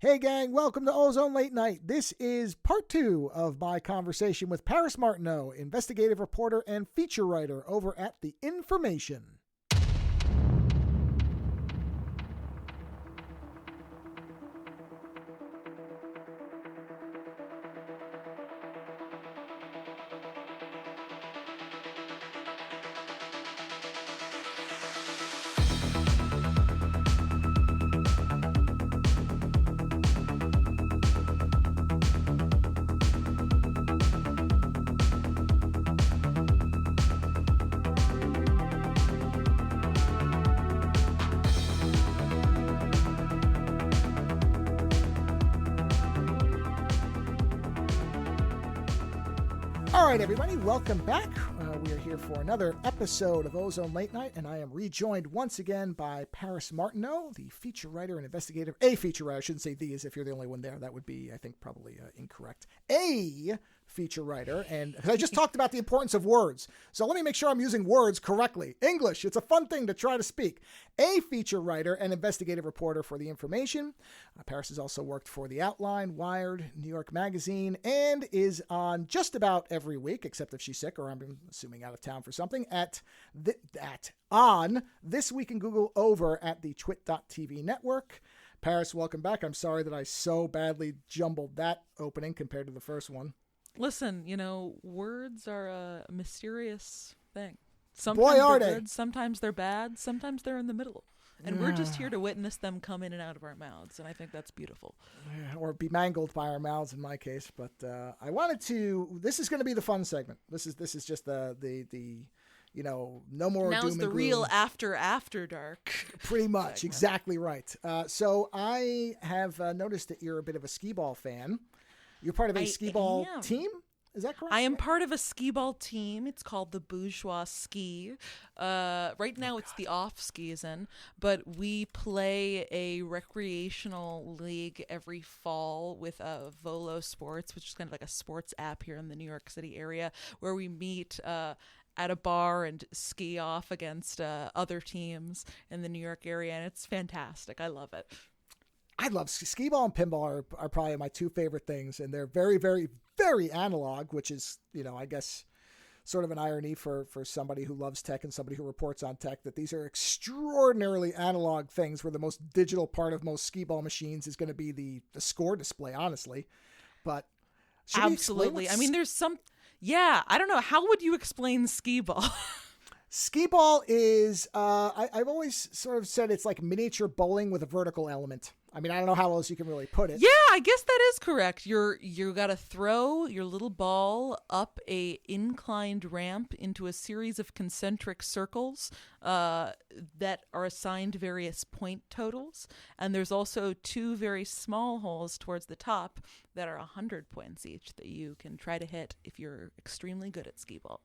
Hey gang, welcome to Ozone Late Night. This is part 2 of my conversation with Paris Martineau, investigative reporter and feature writer over at The Information. All right, everybody, welcome back. We are here for another episode of Ozone Late Night, and I am rejoined once again by Paris Martineau, the feature writer and investigative. A feature writer, I shouldn't say the as if you're the only one there. That would be, I think, probably incorrect. A feature writer, and I just talked about the importance of words. So let me make sure I'm using words correctly. English, it's a fun thing to try to speak. A feature writer and investigative reporter for The Information. Paris has also worked for The Outline, Wired, New York Magazine, and is on just about every week, except if she's sick or I'm assuming out of town for something, on This Week in Google over at the twit.tv network. Paris, welcome back. I'm sorry that I so badly jumbled that opening compared to the first one. Listen, words are a mysterious thing. Boy, are they're they. good, sometimes they're bad, sometimes they're in the middle. And we're just here to witness them come in and out of our mouths, and I think that's beautiful. Or be mangled by our mouths in my case. But I wanted to, this is going to be the fun segment. This is just the no more Now's doom and the gloom. real after dark. Pretty much, exactly right. So I have noticed that you're a bit of a skee-ball fan. You're part of a skee-ball team? Is that correct? I am part of a skee-ball team. It's called the Bourgeois Ski. Right now it's the off-season, but we play a recreational league every fall with Volo Sports, which is kind of like a sports app here in the New York City area, where we meet at a bar and ski off against other teams in the New York area, and it's fantastic. I love it. I love skee-ball and pinball are probably my two favorite things, and they're very, very, very analog, which is, I guess sort of an irony for somebody who loves tech and somebody who reports on tech, that these are extraordinarily analog things where the most digital part of most skee-ball machines is going to be the score display, honestly. But absolutely. I mean, there's some, I don't know. How would you explain skee-ball? Skee-ball is, I've always sort of said it's like miniature bowling with a vertical element. I mean, I don't know how else you can really put it. Yeah, I guess that is correct. You got to throw your little ball up a inclined ramp into a series of concentric circles that are assigned various point totals. And there's also two very small holes towards the top that are 100 points each that you can try to hit if you're extremely good at skee-ball.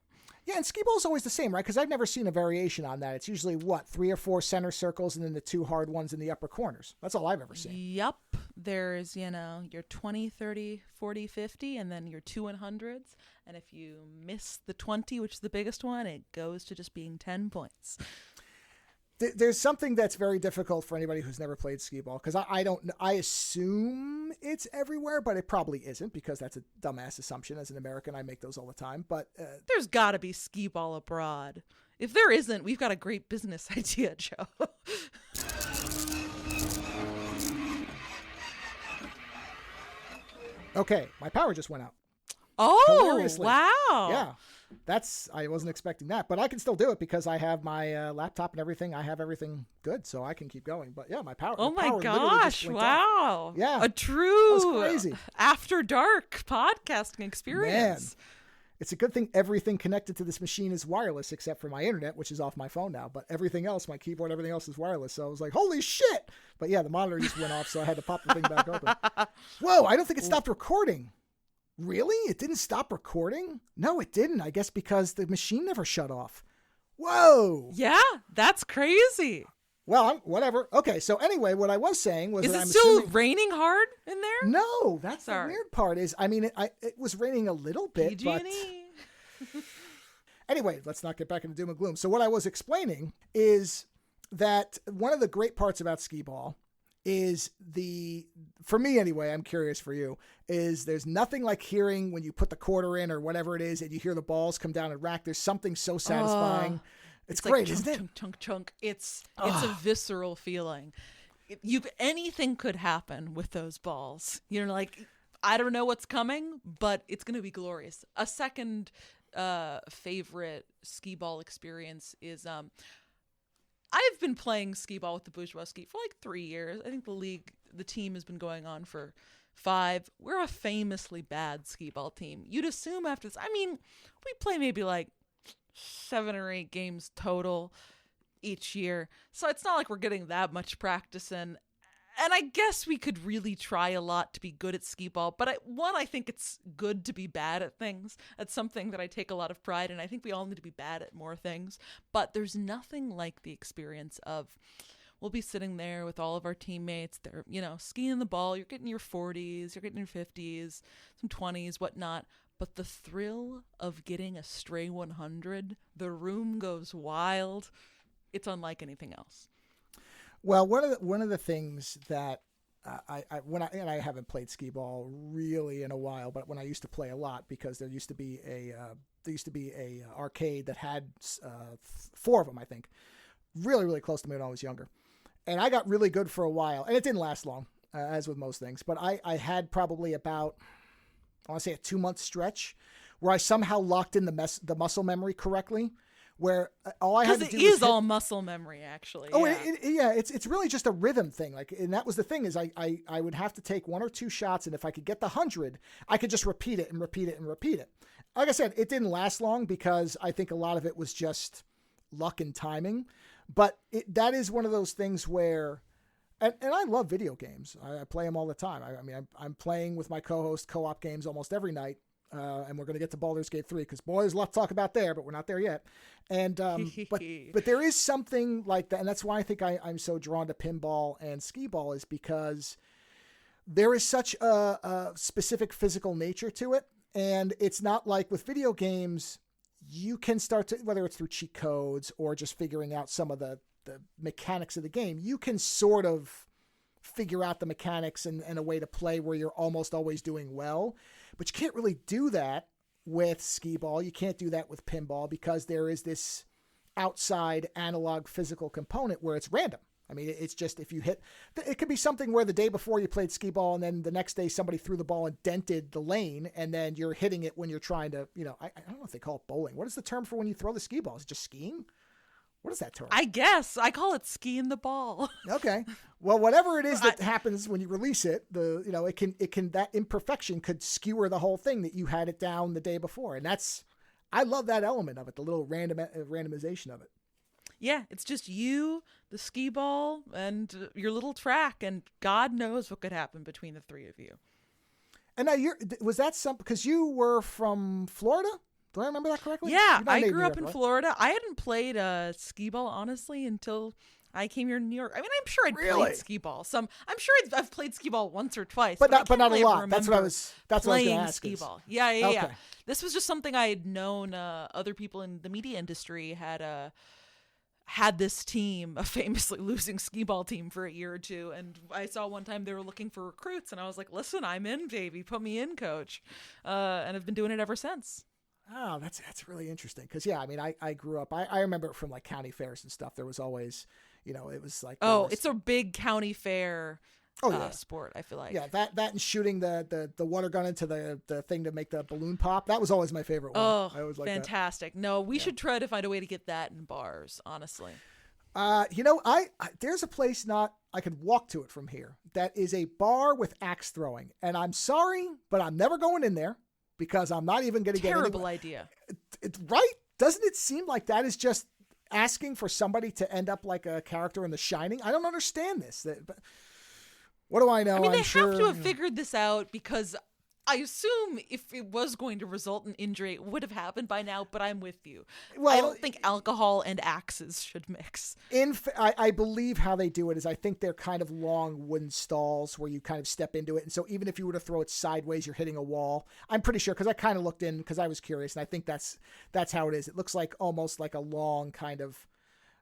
Yeah, and skee-ball is always the same, right? Because I've never seen a variation on that. It's usually, 3 or 4 center circles and then the 2 hard ones in the upper corners. That's all I've ever seen. Yep. There's, your 20, 30, 40, 50, and then your 2 100s. And if you miss the 20, which is the biggest one, it goes to just being 10 points. There's something that's very difficult for anybody who's never played skee-ball, because I assume it's everywhere, but it probably isn't, because that's a dumbass assumption. As an American, I make those all the time. But there's got to be skee-ball abroad. If there isn't, we've got a great business idea, Joe. Okay, my power just went out. Oh, hilariously. Wow. Yeah. I wasn't expecting that, but I can still do it because I have my laptop and everything. I have everything good, so I can keep going. But yeah, my power. Oh my gosh! Wow. Yeah, a true crazy after dark podcasting experience. Man, it's a good thing everything connected to this machine is wireless, except for my internet, which is off my phone now. But everything else, my keyboard, everything else is wireless. So I was like, holy shit! But yeah, the monitor just went off, so I had to pop the thing back open. Whoa! I don't think it stopped recording. Really? It didn't stop recording? No, it didn't. I guess because the machine never shut off. Whoa. Yeah, that's crazy. Well, whatever. Okay, so anyway, what I was saying was is that it still raining hard in there? No, that's the weird part. Is it was raining a little bit, PG&E. but anyway, let's not get back into doom and gloom. So what I was explaining is that one of the great parts about skee-ball is for me anyway, I'm curious for you, is there's nothing like hearing when you put the quarter in or whatever it is and you hear the balls come down and rack. There's something so satisfying. It's great, like chunk, isn't it? chunk, chunk, chunk. It's a visceral feeling. Anything could happen with those balls. You're like, I don't know what's coming, but it's going to be glorious. A second favorite skee ball experience is I've been playing skee ball with the Bourgeois Ski for like 3 years. I think the team has been going on for 5. We're a famously bad skee ball team. You'd assume after this, I mean, we play maybe like 7 or 8 games total each year. So it's not like we're getting that much practice in. And I guess we could really try a lot to be good at skee ball. But I think it's good to be bad at things. That's something that I take a lot of pride in. I think we all need to be bad at more things. But there's nothing like the experience of, we'll be sitting there with all of our teammates. They're, skiing the ball. You're getting your 40s, you're getting your 50s, some 20s, whatnot. But the thrill of getting a stray 100, the room goes wild. It's unlike anything else. Well, one of the things that I haven't played skee ball really in a while, but when I used to play a lot, because there used to be a arcade that had 4 of them, I think, really, really close to me when I was younger, and I got really good for a while, and it didn't last long, as with most things. But I had probably about, I want to say, a 2-month stretch where I somehow locked in the muscle memory correctly. Where all I had to do was is all muscle memory, actually. Oh, yeah. It's really just a rhythm thing. Like, and that was the thing, is I would have to take 1 or 2 shots, and if I could get the 100, I could just repeat it and repeat it and repeat it. Like I said, it didn't last long because I think a lot of it was just luck and timing. But that is one of those things where, and I love video games. I play them all the time. I mean, I'm playing with my co-host co-op games almost every night. And we're going to get to Baldur's Gate 3 because, boy, there's a lot to talk about there, but we're not there yet. And but there is something like that, and that's why I think I'm so drawn to pinball and skee ball, is because there is such a specific physical nature to it, and it's not like with video games. You can start to, whether it's through cheat codes or just figuring out some of the mechanics of the game, you can sort of figure out the mechanics and a way to play where you're almost always doing well. But you can't really do that with skee ball. You can't do that with pinball because there is this outside analog physical component where it's random. I mean, it's just, if you hit, it could be something where the day before you played skee ball and then the next day somebody threw the ball and dented the lane, and then you're hitting it when you're trying to, I don't know if they call it bowling. What is the term for when you throw the skee ball? Is it just skiing? What is that term? I guess I call it skiing the ball. Okay. Well, whatever it is that happens when you release it, it can that imperfection could skewer the whole thing that you had it down the day before. And I love that element of it, the little randomization of it. Yeah, it's just you, the skee ball, and your little track, and God knows what could happen between the 3 of you. And now was that because you were from Florida? Do I remember that correctly? Yeah, I grew up in Florida. I hadn't played skee ball, honestly, until I came here to New York. I mean, I'm sure I'd played skee ball. I'm sure I've played skee ball once or twice, but not a really lot. That's what I was going to ask. Skee ball. Yeah. Okay. This was just something I had known. Other people in the media industry had this team, a famously losing skee ball team, for a year or 2. And I saw one time they were looking for recruits, and I was like, listen, I'm in, baby. Put me in, coach. And I've been doing it ever since. Oh, that's really interesting. Because, yeah, I mean, I grew up, I remember it from like county fairs and stuff. There was always, it was like. It's a big county fair sport, I feel like. Yeah, that and shooting the water gun into the thing to make the balloon pop. That was always my favorite one. Oh, I always liked fantastic. That. No, we should try to find a way to get that in bars, honestly. There's a place I could walk to it from here that is a bar with axe throwing. And I'm sorry, but I'm never going in there. Because I'm not even going to get terrible idea. Right? Doesn't it seem like that is just asking for somebody to end up like a character in The Shining? I don't understand this. What do I know? I mean, they have to have figured this out, because I assume if it was going to result in injury, it would have happened by now, but I'm with you. Well, I don't think alcohol and axes should mix. I believe how they do it is, I think they're kind of long wooden stalls where you kind of step into it. And so even if you were to throw it sideways, you're hitting a wall. I'm pretty sure, because I kind of looked in because I was curious, and I think that's how it is. It looks like almost like a long kind of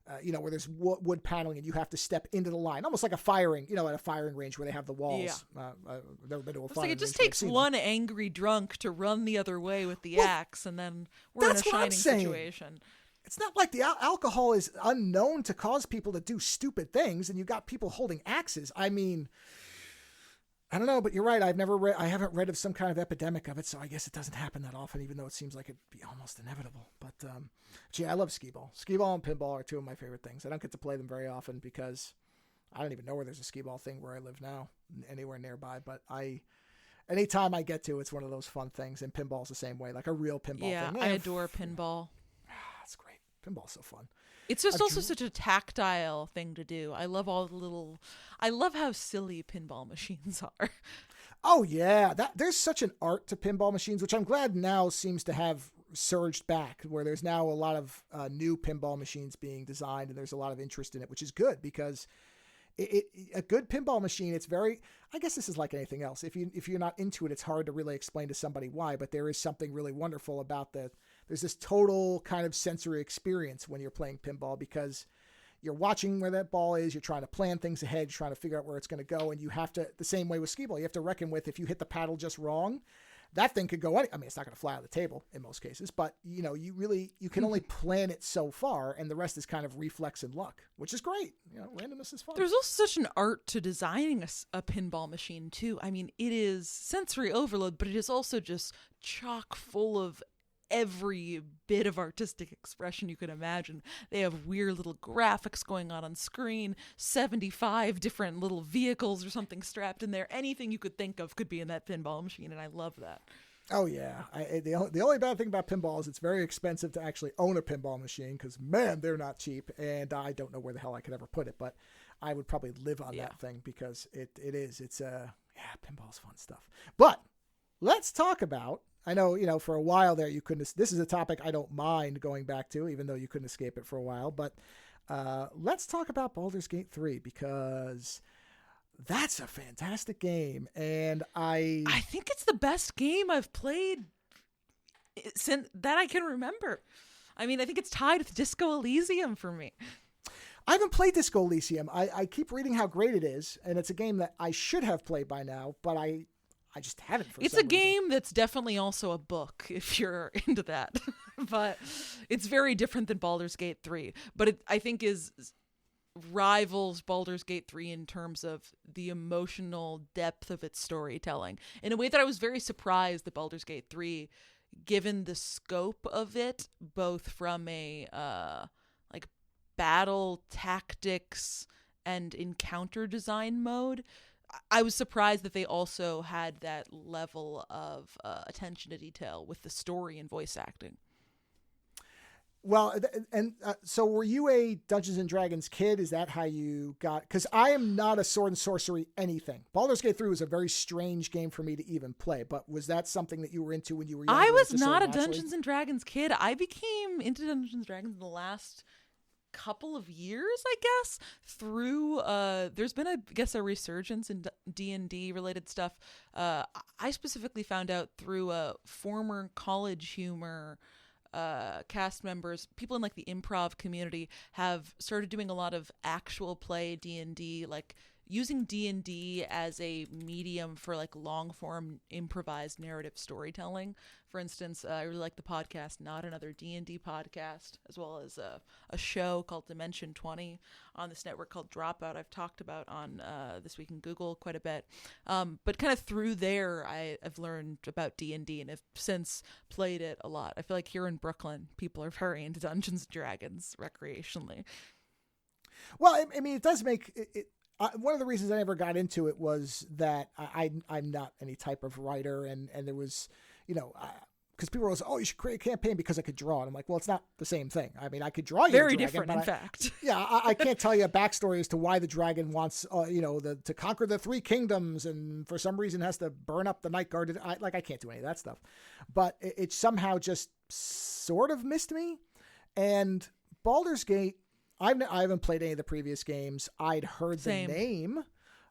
where there's wood paneling and you have to step into the line, almost like a firing, at a firing range where they have the walls. Yeah. I've never been to a It's firing like it just range, but I've takes seen one angry drunk to run the other way with the axe, and then we're in a that's what I'm shining saying. situation. It's not like the alcohol is unknown to cause people to do stupid things, and you got people holding axes. I mean, I don't know, but you're right. I haven't read of some kind of epidemic of it, so I guess it doesn't happen that often, even though it seems like it'd be almost inevitable. But I love skee ball. Skee ball and pinball are two of my favorite things. I don't get to play them very often because I don't even know where there's a skee ball thing where I live now, anywhere nearby. But anytime I get to, it's one of those fun things. And pinball's the same way, like a real pinball thing. Yeah, I adore pinball. That's great. Pinball's so fun. It's just also such a tactile thing to do. I love I love how silly pinball machines are. Oh yeah, there's such an art to pinball machines, which I'm glad now seems to have surged back, where there's now a lot of new pinball machines being designed, and there's a lot of interest in it, which is good because a good pinball machine, it's very, I guess this is like anything else. If you're not into it, it's hard to really explain to somebody why, but there is something really wonderful about there's this total kind of sensory experience when you're playing pinball because you're watching where that ball is. You're trying to plan things ahead. You're trying to figure out where it's going to go. And you have to, the same way with skee ball, you have to reckon with if you hit the paddle just wrong, that thing could go it's not going to fly out of the table in most cases, but you can only plan it so far, and the rest is kind of reflex and luck, which is great. Randomness is fun. There's also such an art to designing a pinball machine too. I mean, it is sensory overload, but it is also just chock full of every bit of artistic expression you could imagine. They have weird little graphics going on screen, 75 different little vehicles or something strapped in there. Anything you could think of could be in that pinball machine, and I love that. Oh yeah, the only bad thing about pinball is it's very expensive to actually own a pinball machine because man, they're not cheap, and I don't know where the hell I could ever put it, but I would probably live on that thing because it's pinball's fun stuff. But let's talk about. I know, for a while there you couldn't. This is a topic I don't mind going back to, even though you couldn't escape it for a while. But let's talk about Baldur's Gate 3 because that's a fantastic game, and I think it's the best game I've played since that I can remember. I mean, I think it's tied with Disco Elysium for me. I haven't played Disco Elysium. I keep reading how great it is, and it's a game that I should have played by now, but I just haven't. It's a game that's definitely also a book if you're into that, but it's very different than Baldur's Gate 3. But I think rivals Baldur's Gate 3 in terms of the emotional depth of its storytelling in a way that I was very surprised that Baldur's Gate 3, given the scope of it, both from a like battle tactics and encounter design mode. I was surprised that they also had that level of attention to detail with the story and voice acting. Well, so were you a Dungeons and Dragons kid? Is that how you got? Because I am not a sword and sorcery anything. Baldur's Gate 3 was a very strange game for me to even play. But was that something that you were into when you were younger? I was not a Dungeons and Dragons kid. I became into Dungeons and Dragons in the last couple of years, I guess, through there's been a resurgence in D&D related stuff. I specifically found out through former College Humor cast members. People in like the improv community have started doing a lot of actual play D&D, like using D&D as a medium for like long form improvised narrative storytelling. For instance, I really like the podcast Not Another D&D Podcast, as well as a show called Dimension 20 on this network called Dropout I've talked about on This Week in Google quite a bit. But kind of through there, I've learned about D&D and have since played it a lot. I feel like here in Brooklyn, people are very into Dungeons & Dragons recreationally. Well, I mean, it does make it. One of the reasons I never got into it was that I'm not any type of writer, and there was, because people were always, you should create a campaign because I could draw. And I'm like, well, it's not the same thing. I mean, I could draw you very a dragon, different, in fact. Yeah, I can't tell you a backstory as to why the dragon wants, to conquer the 3 kingdoms, and for some reason has to burn up the night guard. I can't do any of that stuff. But it somehow just sort of missed me. And Baldur's Gate, I haven't played any of the previous games. I'd heard the name,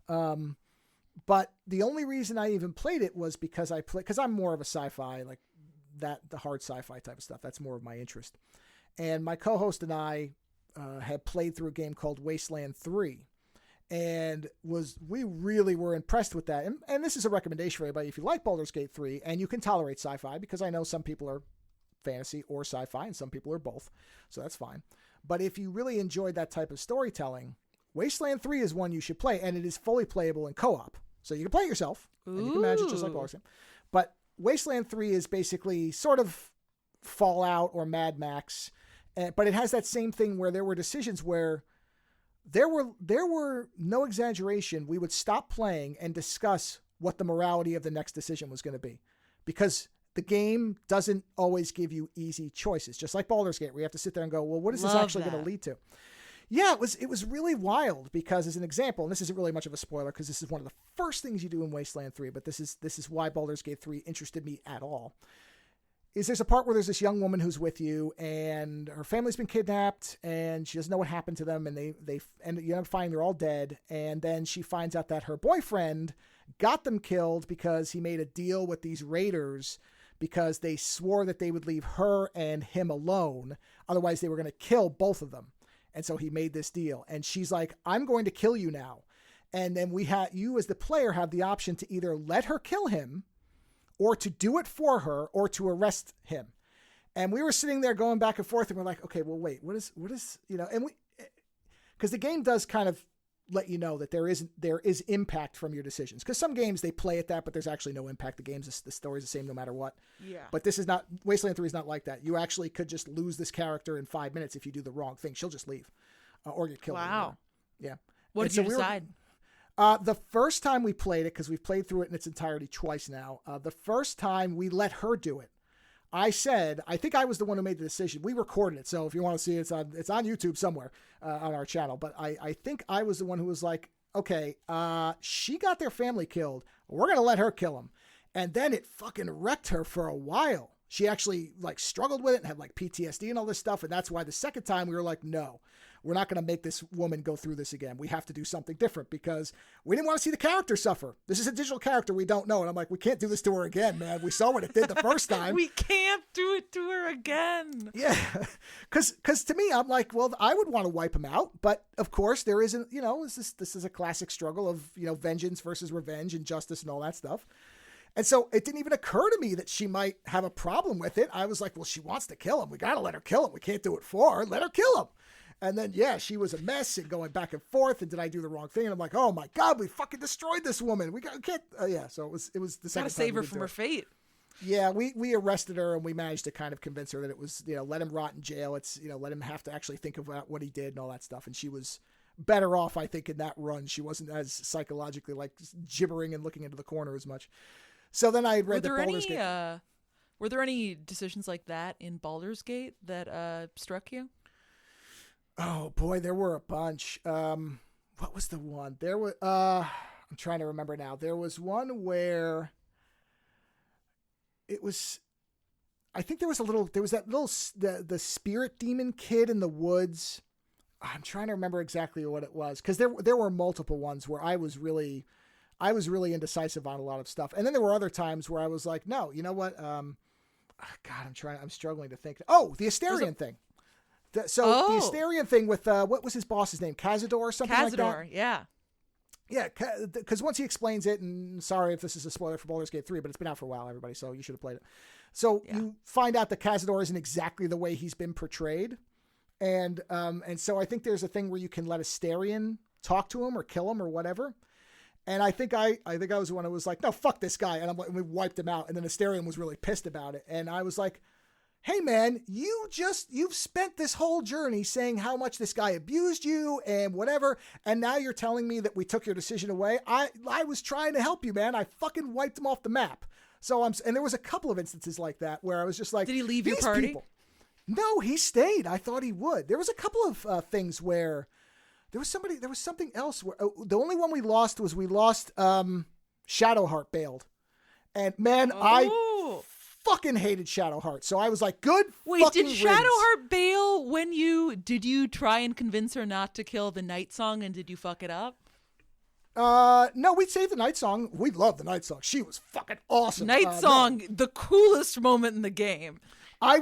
but the only reason I even played it was because because I'm more of a sci-fi, like the hard sci-fi type of stuff. That's more of my interest. And my co-host and I had played through a game called Wasteland 3. And we really were impressed with that. And this is a recommendation for everybody. If you like Baldur's Gate 3 and you can tolerate sci-fi, because I know some people are fantasy or sci-fi and some people are both, so that's fine. But if you really enjoyed that type of storytelling, Wasteland 3 is one you should play, and it is fully playable in co-op. So you can play it yourself, and you can manage it just like Baldur's Gate. But Wasteland 3 is basically sort of Fallout or Mad Max, but it has that same thing where there were decisions where there were no exaggeration. We would stop playing and discuss what the morality of the next decision was going to be, because the game doesn't always give you easy choices. Just like Baldur's Gate, where you have to sit there and go, well, what is this actually going to lead to? Yeah, it was really wild, because as an example, and this isn't really much of a spoiler because this is one of the first things you do in Wasteland 3, but this is why Baldur's Gate 3 interested me at all. Is there's a part where there's this young woman who's with you, and her family's been kidnapped, and she doesn't know what happened to them, and you end up finding they're all dead, and then she finds out that her boyfriend got them killed because he made a deal with these raiders, because they swore that they would leave her and him alone, otherwise they were going to kill both of them. And so he made this deal, and she's like, I'm going to kill you now. And then you as the player have the option to either let her kill him, or to do it for her, or to arrest him. And we were sitting there going back and forth, and we're like, okay, well, wait, what is, and because the game does kind of let you know that there is impact from your decisions. Because some games, they play at that, but there's actually no impact. The story's the same no matter what. Yeah. But this is not, Wasteland 3 is not like that. You actually could just lose this character in 5 minutes if you do the wrong thing. She'll just leave, or get killed. Wow. Yeah. What did you decide? The first time we played it, because we've played through it in its entirety twice now, the first time we let her do it. I think I was the one who made the decision. We recorded it, so if you want to see it, it's on YouTube somewhere on our channel. But I think I was the one who was like, okay, she got their family killed. We're going to let her kill them. And then it fucking wrecked her for a while. She actually struggled with it and had PTSD and all this stuff. And that's why the second time we were like, no, we're not going to make this woman go through this again. We have to do something different, because we didn't want to see the character suffer. This is a digital character we don't know. And I'm like, we can't do this to her again, man. We saw what it did the first time. We can't do it to her again. Yeah. Cause to me, I'm like, well, I would want to wipe him out. But of course there isn't, this is a classic struggle of, vengeance versus revenge and justice and all that stuff. And so it didn't even occur to me that she might have a problem with it. I was like, well, she wants to kill him. We got to let her kill him. We can't do it for her. Let her kill him. And then, yeah, she was a mess and going back and forth. And did I do the wrong thing? And I'm like, oh my God, we fucking destroyed this woman. We can't. Yeah. So it was the second time. Gotta save her from her fate. Yeah. We arrested her, and we managed to kind of convince her that it was, let him rot in jail. It's, let him have to actually think about what he did and all that stuff. And she was better off, I think, in that run. She wasn't as psychologically gibbering and looking into the corner as much. So then I had read that Baldur's Gate. Were there any decisions like that in Baldur's Gate that struck you? Oh boy, there were a bunch. What was the one? There was I'm trying to remember now. There was one where it was, I think there was that little the spirit demon kid in the woods. I'm trying to remember exactly what it was, because there were multiple ones where I was really indecisive on a lot of stuff. And then there were other times where I was like, no, you know what? God, I'm struggling to think. Oh, the Asterion thing. The Asterion thing with, what was his boss's name? Cazador or something like that? Cazador, yeah. Yeah, because once he explains it, and sorry if this is a spoiler for Baldur's Gate 3, but it's been out for a while, everybody, so you should have played it. So you find out that Cazador isn't exactly the way he's been portrayed. And so I think there's a thing where you can let Asterion talk to him or kill him or whatever. And I think I was the one who was like, no, fuck this guy. And we wiped him out. And then Asterion was really pissed about it. And I was like, hey man, you've spent this whole journey saying how much this guy abused you and whatever. And now you're telling me that we took your decision away. I was trying to help you, man. I fucking wiped him off the map. And there was a couple of instances like that where I was just like, did he leave your party? People. No, he stayed. I thought he would. There was a couple of things where there was something else where the only one we lost Shadowheart bailed. And man, I fucking hated Shadowheart. So I was like, good. Wait, did Shadowheart bail when did you try and convince her not to kill the Night Song, and did you fuck it up? No, we saved the Night Song. We loved the Night Song. She was fucking awesome. Night Song, the coolest moment in the game. I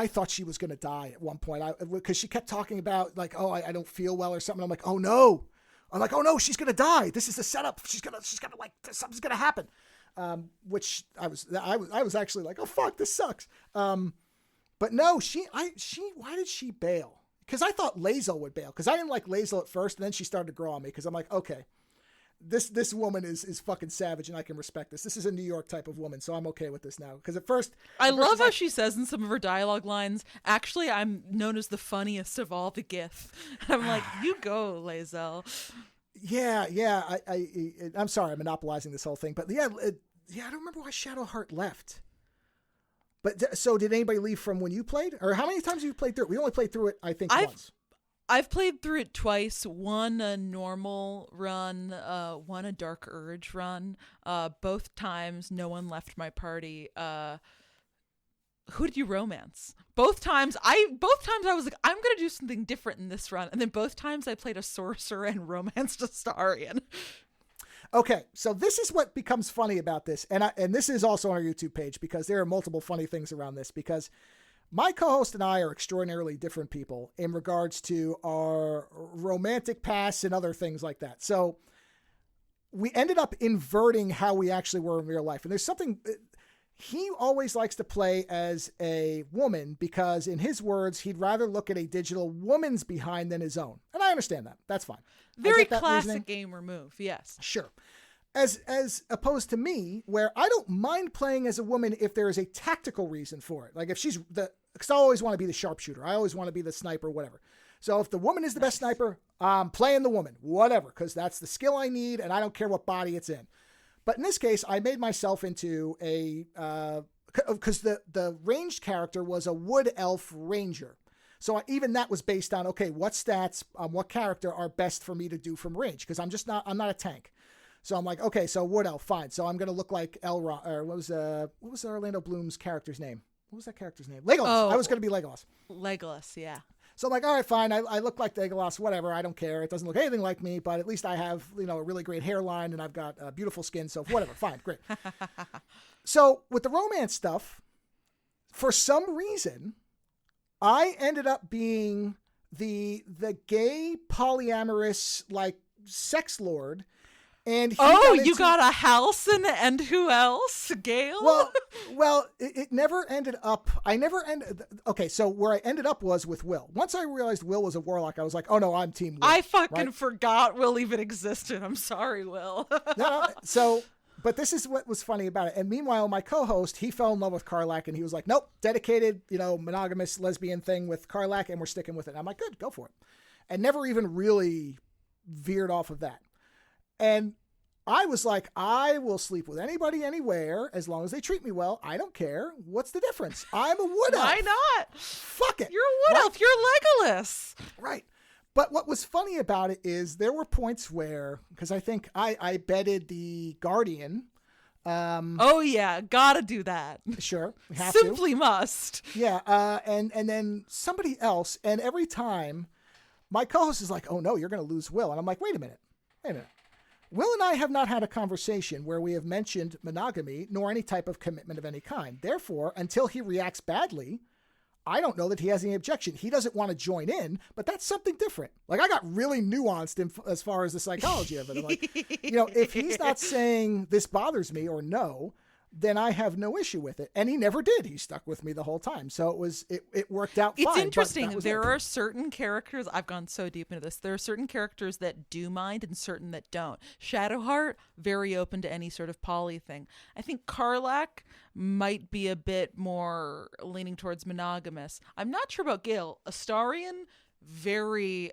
thought she was going to die at one point. Because she kept talking about like, oh, I don't feel well or something. I'm like, oh no. I'm like, oh no, she's going to die. This is the setup. She's going to like, something's going to happen. Which I was actually like, oh fuck, this sucks. But no, why did she bail? Because I thought Lae'zel would bail. Because I didn't like Lae'zel at first, and then she started to grow on me. Because I'm like, okay, this woman is fucking savage, and I can respect this. This is a New York type of woman, so I'm okay with this now. Because at first, I love how she says in some of her dialogue lines, actually, I'm known as the funniest of all the Gith. I'm like, you go, Lae'zel. Yeah. I'm sorry, I'm monopolizing this whole thing, but yeah, I don't remember why Shadowheart left. But so did anybody leave from when you played? Or how many times have you played through it? We only played through it, I think, once. I've played through it twice. One a normal run, one a Dark Urge run. Both times no one left my party. Who did you romance? Both times I was like, I'm gonna do something different in this run. And then both times I played a sorcerer and romanced a Starian. Okay, so this is what becomes funny about this, and this is also on our YouTube page because there are multiple funny things around this, because my co-host and I are extraordinarily different people in regards to our romantic past and other things like that. So we ended up inverting how we actually were in real life, and there's something... He always likes to play as a woman because, in his words, he'd rather look at a digital woman's behind than his own. And I understand that. That's fine. Very classic gamer move, yes. Sure. As opposed to me, where I don't mind playing as a woman if there is a tactical reason for it. Like if she's because I always want to be the sharpshooter. I always want to be the sniper, whatever. So if the woman is the best sniper, I'm playing the woman, whatever, because that's the skill I need, and I don't care what body it's in. But in this case, I made myself into a, because the ranged character was a wood elf ranger. So even that was based on, okay, what stats, what character are best for me to do from range? Because I'm not a tank. So I'm like, okay, so wood elf, fine. So I'm going to look like Elrond, or what was Orlando Bloom's character's name? What was that character's name? Legolas. Oh, I was going to be Legolas. Legolas, yeah. So I'm like, all right, fine. I look like Legolas, whatever. I don't care. It doesn't look anything like me, but at least I have, a really great hairline and I've got a beautiful skin. So whatever, fine, great. So with the romance stuff, for some reason, I ended up being the gay polyamorous like sex lord. And you got a Halcyon and who else? Gale? Well, it never ended up. Okay, so where I ended up was with Will. Once I realized Will was a warlock, I was like, oh no, I'm team Will. I fucking forgot Will even existed. I'm sorry, Will. No, but this is what was funny about it. And meanwhile, my co-host, he fell in love with Karlach, and he was like, nope, dedicated, monogamous lesbian thing with Karlach, and we're sticking with it. And I'm like, good, go for it. And never even really veered off of that. And I was like, I will sleep with anybody, anywhere, as long as they treat me well. I don't care. What's the difference? I'm a wood elf. Why not? Fuck it. You're a wood elf. You're Legolas. Right. But what was funny about it is there were points where, because I think I betted the Guardian. Oh, yeah. Gotta do that. Sure. Simply must. Yeah. And then somebody else. And every time my co-host is like, oh, no, you're going to lose Will. And I'm like, wait a minute. Will and I have not had a conversation where we have mentioned monogamy nor any type of commitment of any kind. Therefore, until he reacts badly, I don't know that he has any objection. He doesn't want to join in, but that's something different. Like, I got really nuanced as far as the psychology of it. I'm like, if he's not saying this bothers me or no, then I have no issue with it. And he never did. He stuck with me the whole time. So it worked out fine. It's interesting. There are certain characters, I've gone so deep into this, there are certain characters that do mind and certain that don't. Shadowheart, very open to any sort of poly thing. I think Karlach might be a bit more leaning towards monogamous. I'm not sure about Gale. Astarion, very...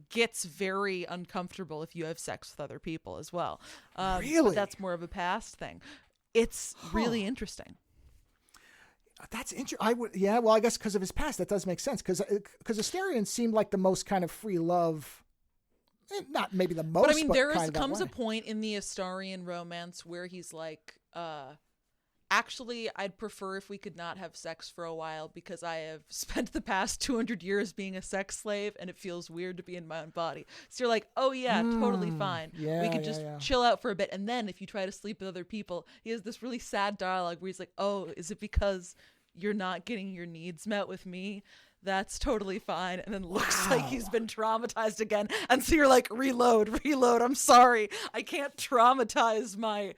gets very uncomfortable if you have sex with other people as well. Really? But that's more of a past thing. It's really interesting. That's interesting. Well, I guess because of his past, that does make sense. Because Astarion seemed like the most kind of free love. Not maybe the most, but I mean, there comes a point in the Astarion romance where he's like, actually, I'd prefer if we could not have sex for a while because I have spent the past 200 years being a sex slave and it feels weird to be in my own body. So you're like, oh yeah, totally fine. Yeah, we could just chill out for a bit. And then if you try to sleep with other people, he has this really sad dialogue where he's like, oh, is it because you're not getting your needs met with me. That's totally fine. And then looks like he's been traumatized again. And so you're like, reload. I'm sorry. I can't traumatize my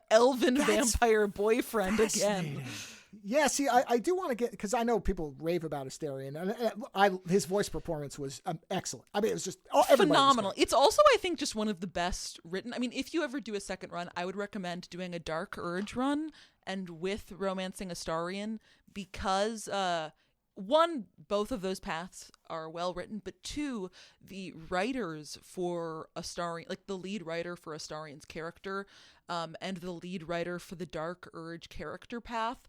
elven vampire boyfriend again. Yeah, see, I do want to get, because I know people rave about Asterion, and his voice performance was excellent. I mean, it was just phenomenal. It's also, I think, just one of the best written. I mean, if you ever do a second run, I would recommend doing a Dark Urge run and with Romancing Astarion, because one, both of those paths are well written, but two, the writers for Astarion, like the lead writer for Astarion's character, and the lead writer for the Dark Urge character path,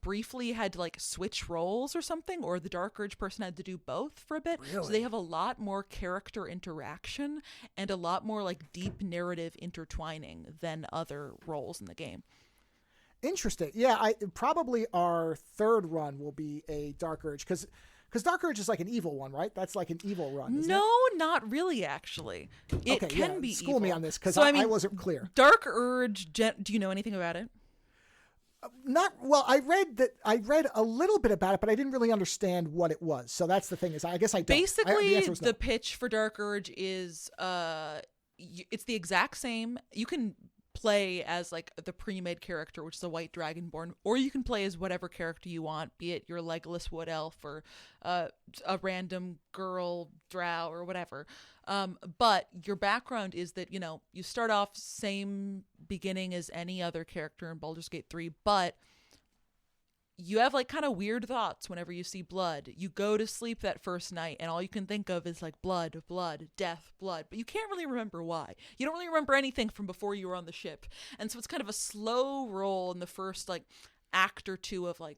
briefly had to like switch roles or something, or the Dark Urge person had to do both for a bit. Really? So they have a lot more character interaction and a lot more like deep narrative intertwining than other roles in the game. Interesting. Yeah, probably our third run will be a Dark Urge, because Dark Urge is like an evil one, right? That's like an evil run, isn't it? No, not really, actually. It can be school evil. me on this, because I wasn't clear. Dark Urge, do you know anything about it? Not well. I read a little bit about it, but I didn't really understand what it was. So that's the thing, is I guess I don't. Basically, the pitch for Dark Urge is it's the exact same. You can play as like the pre-made character, which is a white dragonborn, or you can play as whatever character you want, be it your Legolas wood elf or a random girl drow or whatever. But your background is that, you start off same beginning as any other character in Baldur's Gate 3, but you have like kind of weird thoughts whenever you see blood. You go to sleep that first night and all you can think of is like blood, death, blood. But you can't really remember why. You don't really remember anything from before you were on the ship. And so it's kind of a slow roll in the first like act or two of like,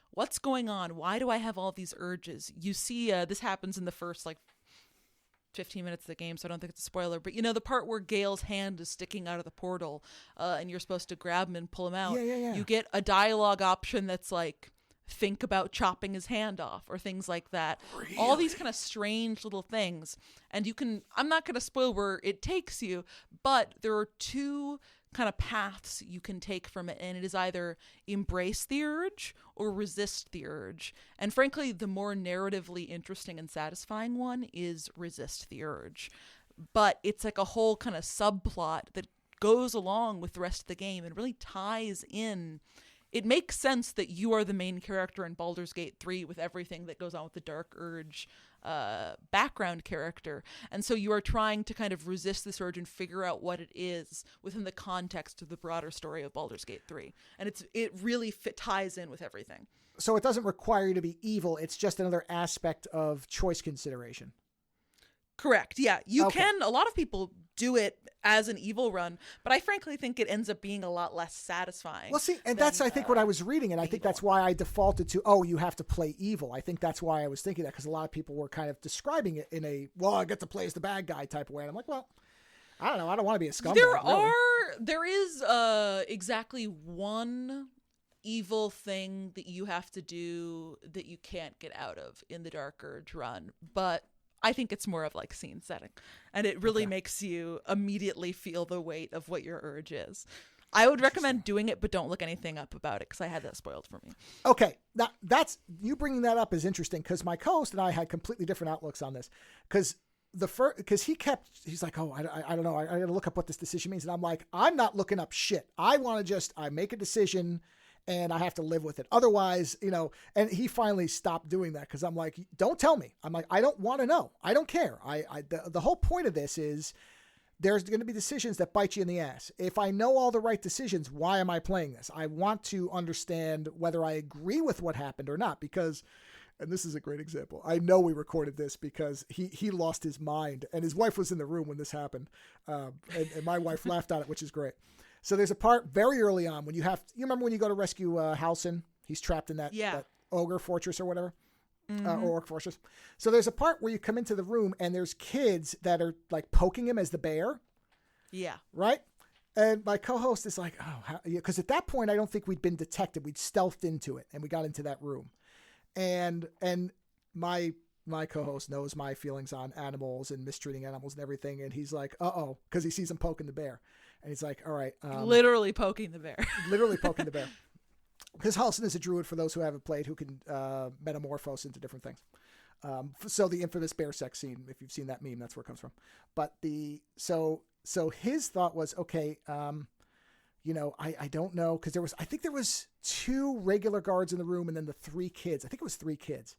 what's going on? Why do I have all these urges? You see, this happens in the first like 15 minutes of the game, so I don't think it's a spoiler, but the part where Gale's hand is sticking out of the portal, and you're supposed to grab him and pull him out. Yeah. You get a dialogue option that's like, think about chopping his hand off, or things like that. Really? All these kind of strange little things. And I'm not going to spoil where it takes you, but there are two kind of paths you can take from it, and it is either embrace the urge or resist the urge. And frankly, the more narratively interesting and satisfying one is resist the urge. But it's like a whole kind of subplot that goes along with the rest of the game and really ties in. It makes sense that you are the main character in Baldur's Gate 3 with everything that goes on with the Dark Urge background character. And so you are trying to kind of resist this urge and figure out what it is within the context of the broader story of Baldur's Gate 3. And it really ties in with everything. So it doesn't require you to be evil. It's just another aspect of choice consideration. Correct. Yeah. You can, a lot of people do it as an evil run, but I frankly think it ends up being a lot less satisfying. Well, see, and that's, I think, what I was reading, and I think that's why I defaulted to, you have to play evil. I think that's why I was thinking that, because a lot of people were kind of describing it in a, I get to play as the bad guy type of way. And I'm like, well, I don't know. I don't want to be a scumbag. There is exactly one evil thing that you have to do that you can't get out of in the Dark Urge run, but I think it's more of like scene setting, and it really makes you immediately feel the weight of what your urge is. I would recommend doing it, but don't look anything up about it, because I had that spoiled for me. Okay, that's you bringing that up is interesting, because my co-host and I had completely different outlooks on this. Because he's like, I don't know, I got to look up what this decision means, and I'm like, I'm not looking up shit. I want to I make a decision, and I have to live with it. Otherwise, and he finally stopped doing that, because I'm like, don't tell me. I'm like, I don't want to know. I don't care. The whole point of this is there's going to be decisions that bite you in the ass. If I know all the right decisions, why am I playing this? I want to understand whether I agree with what happened or not, because, and this is a great example. I know we recorded this because he lost his mind, and his wife was in the room when this happened. And my wife laughed at it, which is great. So there's a part very early on when you remember when you go to rescue Halsin? He's trapped in that ogre fortress or whatever, or orc fortress. So there's a part where you come into the room and there's kids that are like poking him as the bear. Yeah. Right? And my co-host is like, because at that point, I don't think we'd been detected. We'd stealthed into it, and we got into that room. And my co-host knows my feelings on animals and mistreating animals and everything. And he's like, because he sees him poking the bear. And he's like, all right. Literally poking the bear. Literally poking the bear. Because Halsin is a druid, for those who haven't played, who can metamorphose into different things. So the infamous bear sex scene, if you've seen that meme, that's where it comes from. But so his thought was, okay, I don't know, because I think there was 2 regular guards in the room and then the 3 kids. I think it was 3 kids.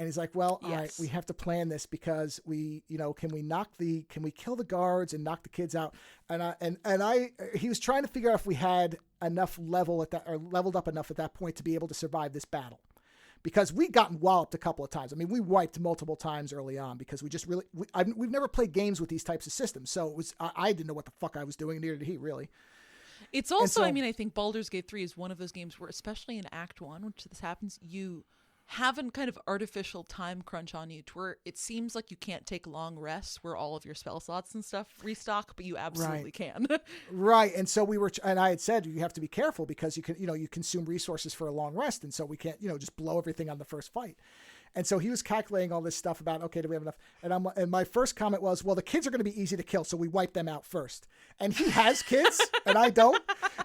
And he's like, well, Yes. all right, we have to plan this because can we kill the guards and knock the kids out? He was trying to figure out if we had enough leveled up enough at that point to be able to survive this battle. Because we'd gotten walloped a couple of times. I mean, we wiped multiple times early on because we just we've never played games with these types of systems. So I didn't know what the fuck I was doing, neither did he really. It's also, I think Baldur's Gate 3 is one of those games where, especially in Act 1, which this happens, you have a kind of artificial time crunch on you to where it seems like you can't take long rests where all of your spell slots and stuff restock, but you absolutely can. Right. And so I had said, you have to be careful because you consume resources for a long rest. And so we can't, just blow everything on the first fight. And so he was calculating all this stuff about, okay, do we have enough? And my first comment was, well, the kids are going to be easy to kill, so we wipe them out first. And he has kids, and I don't.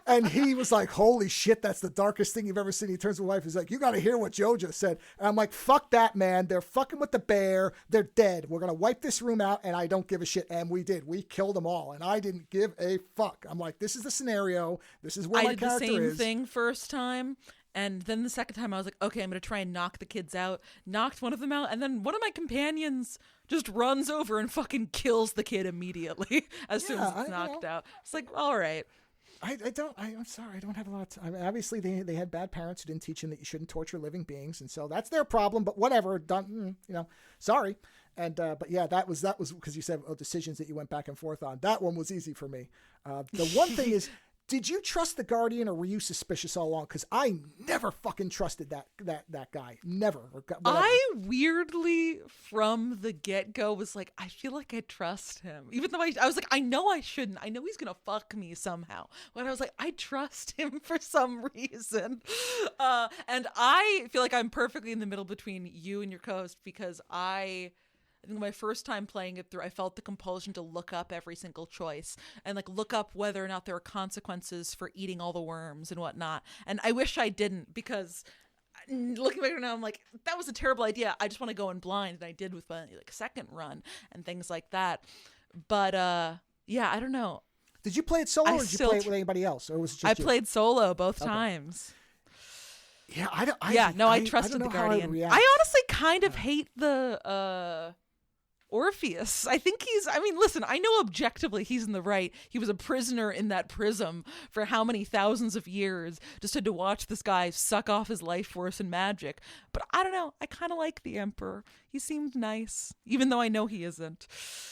And he was like, holy shit, that's the darkest thing you've ever seen. He turns to his wife, he's like, you got to hear what Joe just said. And I'm like, fuck that, man. They're fucking with the bear. They're dead. We're going to wipe this room out, and I don't give a shit. And we did. We killed them all, and I didn't give a fuck. I'm like, this is the scenario. This is where my character is. I did the same thing first time. And then the second time I was like, okay, I'm going to try and knock the kids out. Knocked one of them out. And then one of my companions just runs over and fucking kills the kid immediately as soon as it's knocked out. It's like, all right. I'm sorry. I don't have a lot of time. I mean, obviously they had bad parents who didn't teach them that you shouldn't torture living beings. And so that's their problem, but whatever, done, sorry. And, but yeah, that was because you said decisions that you went back and forth on. That one was easy for me. The one thing is, did you trust the Guardian or were you suspicious all along? Because I never fucking trusted that guy. Never. I weirdly, from the get-go, was like, I feel like I trust him. Even though I was like, I know I shouldn't. I know he's going to fuck me somehow. But I was like, I trust him for some reason. And I feel like I'm perfectly in the middle between you and your co-host because I think my first time playing it through, I felt the compulsion to look up every single choice and look up whether or not there are consequences for eating all the worms and whatnot. And I wish I didn't because looking back now, I'm like, that was a terrible idea. I just want to go in blind. And I did with my second run and things like that. But yeah, I don't know. Did you play it solo or did you play it with anybody else? Or was it just I played solo both times. Yeah, I trusted the Guardian. I honestly kind of hate the Orpheus. I think listen, I know objectively he's in the right. He was a prisoner in that prism for how many thousands of years, just had to watch this guy suck off his life force and magic. But I don't know. I kind of like the Emperor. He seemed nice, even though I know he isn't.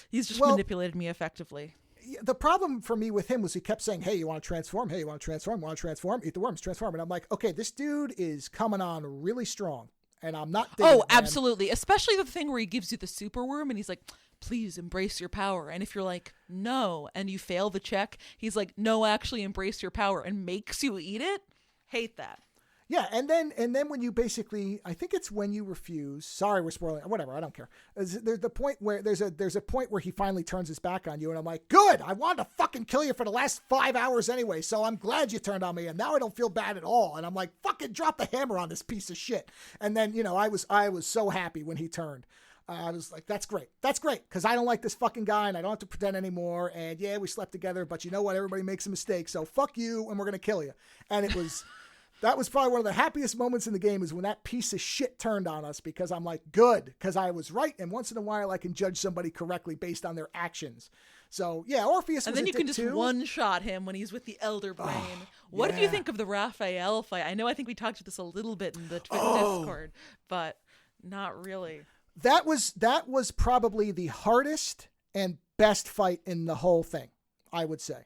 He's just manipulated me effectively. The problem for me with him was he kept saying, hey, you want to transform? Hey, you want to transform? Want to transform? Eat the worms, transform. And I'm like, okay, this dude is coming on really strong. And I'm not digging it, absolutely. Especially the thing where he gives you the super worm and he's like, please embrace your power. And if you're like, no, and you fail the check, he's like, no, actually embrace your power and makes you eat it. Hate that. Yeah, and then when you basically, I think it's when you refuse. Sorry, we're spoiling. Whatever, I don't care. There's the point where there's a point where he finally turns his back on you, and I'm like, good. I wanted to fucking kill you for the last 5 hours anyway, so I'm glad you turned on me, and now I don't feel bad at all. And I'm like, fucking drop the hammer on this piece of shit. And then I was so happy when he turned. I was like, that's great, because I don't like this fucking guy, and I don't have to pretend anymore. And yeah, we slept together, but you know what? Everybody makes a mistake, so fuck you, and we're gonna kill you. And it was. That was probably one of the happiest moments in the game is when that piece of shit turned on us because I'm like, good, because I was right. And once in a while I can judge somebody correctly based on their actions. So yeah, Orpheus and was then you can just too. One-shot him when he's with the Elder Brain. What did you think of the Raphael fight? I know I think we talked about this a little bit in the Discord, but not really. That was probably the hardest and best fight in the whole thing, I would say.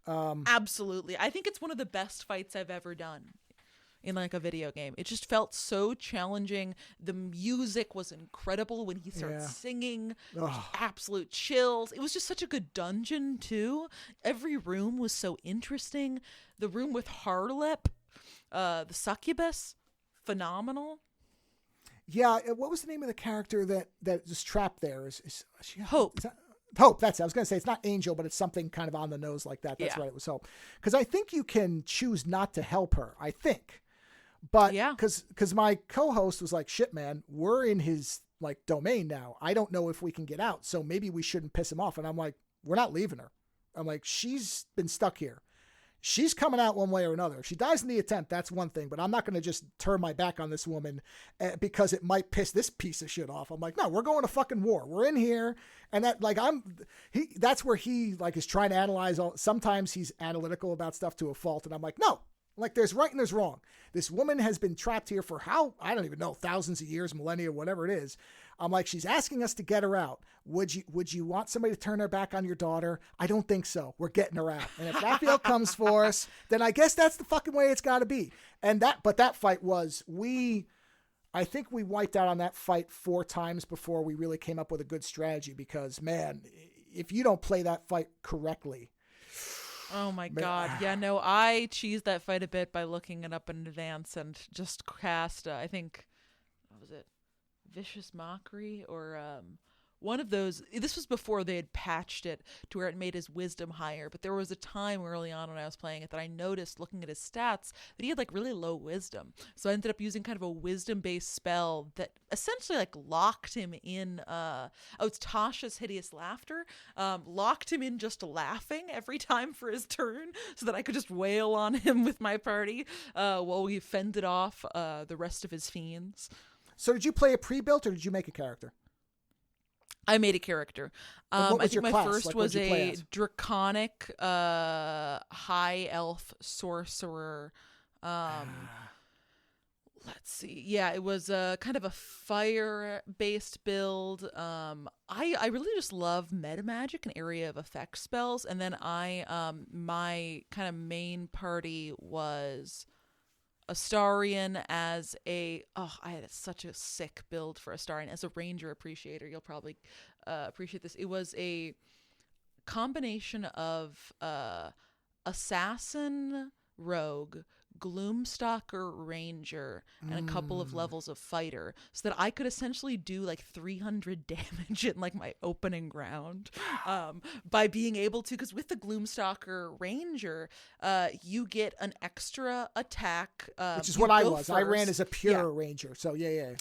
Absolutely. I think it's one of the best fights I've ever done in a video game. It just felt so challenging. The music was incredible when he started singing. Absolute chills. It was just such a good dungeon too. Every room was so interesting. The room with Harlep, the succubus, phenomenal. Yeah, what was the name of the character that is trapped there? Is she Hope? Hope, that's it. I was going to say it's not Angel, but it's something kind of on the nose like that. That's right, it was Hope. Because I think you can choose not to help her, I think. But Yeah. because my co-host was like, shit, man, we're in his like domain now. I don't know if we can get out. So maybe we shouldn't piss him off. And I'm like, we're not leaving her. I'm like, she's been stuck here. She's coming out one way or another. If she dies in the attempt, that's one thing, but I'm not going to just turn my back on this woman because it might piss this piece of shit off. I'm like, no, we're going to fucking war. We're in here. And that, like, that's where he like is trying to analyze sometimes he's analytical about stuff to a fault. And I'm like, no, like there's right and there's wrong. This woman has been trapped here for I don't even know, thousands of years, millennia, whatever it is. I'm like, she's asking us to get her out. Would you want somebody to turn their back on your daughter? I don't think so. We're getting her out. And if Raphael comes for us, then I guess that's the fucking way it's got to be. But that fight was, I think we wiped out on that fight 4 times before we really came up with a good strategy because, man, if you don't play that fight correctly. Oh my God. Yeah, no, I cheesed that fight a bit by looking it up in advance and just cast, I think, what was it? Vicious Mockery or one of those. This was before they had patched it to where it made his wisdom higher, but there was a time early on when I was playing it that I noticed looking at his stats that he had like really low wisdom, so I ended up using kind of a wisdom based spell that essentially like locked him in it's Tasha's Hideous Laughter, locked him in just laughing every time for his turn so that I could just wail on him with my party while we fended off the rest of his fiends. So did you play a pre-built or did you make a character? I made a character. What was I think your my class? first Like, was what'd you play a as? draconic high elf sorcerer. Let's see. Yeah, it was kind of a fire-based build. I really just love meta magic and area of effect spells. And then my kind of main party was Astarion as I had such a sick build for Astarion as a ranger appreciator. You'll probably appreciate this. It was a combination of assassin rogue, gloomstalker ranger, and a couple of levels of fighter, so that I could essentially do like 300 damage in like my opening round by being able to, because with the gloomstalker ranger you get an extra attack, which is what I was. First. I ran as a pure ranger, so yeah.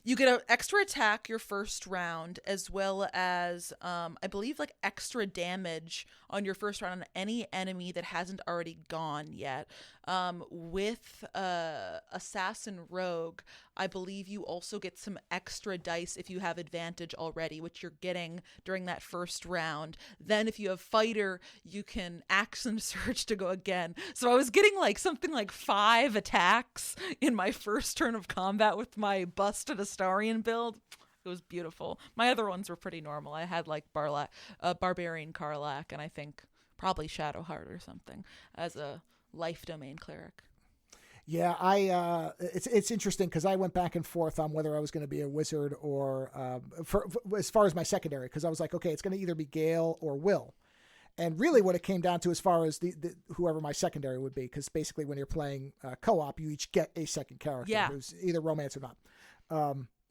You get an extra attack your first round, as well as, I believe, like extra damage on your first round on any enemy that hasn't already gone yet. With Assassin Rogue, I believe you also get some extra dice if you have advantage already, which you're getting during that first round. Then if you have Fighter, you can action search to go again. So I was getting like something like 5 attacks in my first turn of combat with my busted Astarion build. It was beautiful. My other ones were pretty normal. I had like Barbarian Karlach, and I think probably Shadowheart or something as a life domain cleric. Yeah, it's interesting because I went back and forth on whether I was going to be a wizard or for as far as my secondary, because I was like, okay, it's going to either be Gale or Will. And really what it came down to as far as the whoever my secondary would be, because basically when you're playing co-op, you each get a second character who's either romance or not.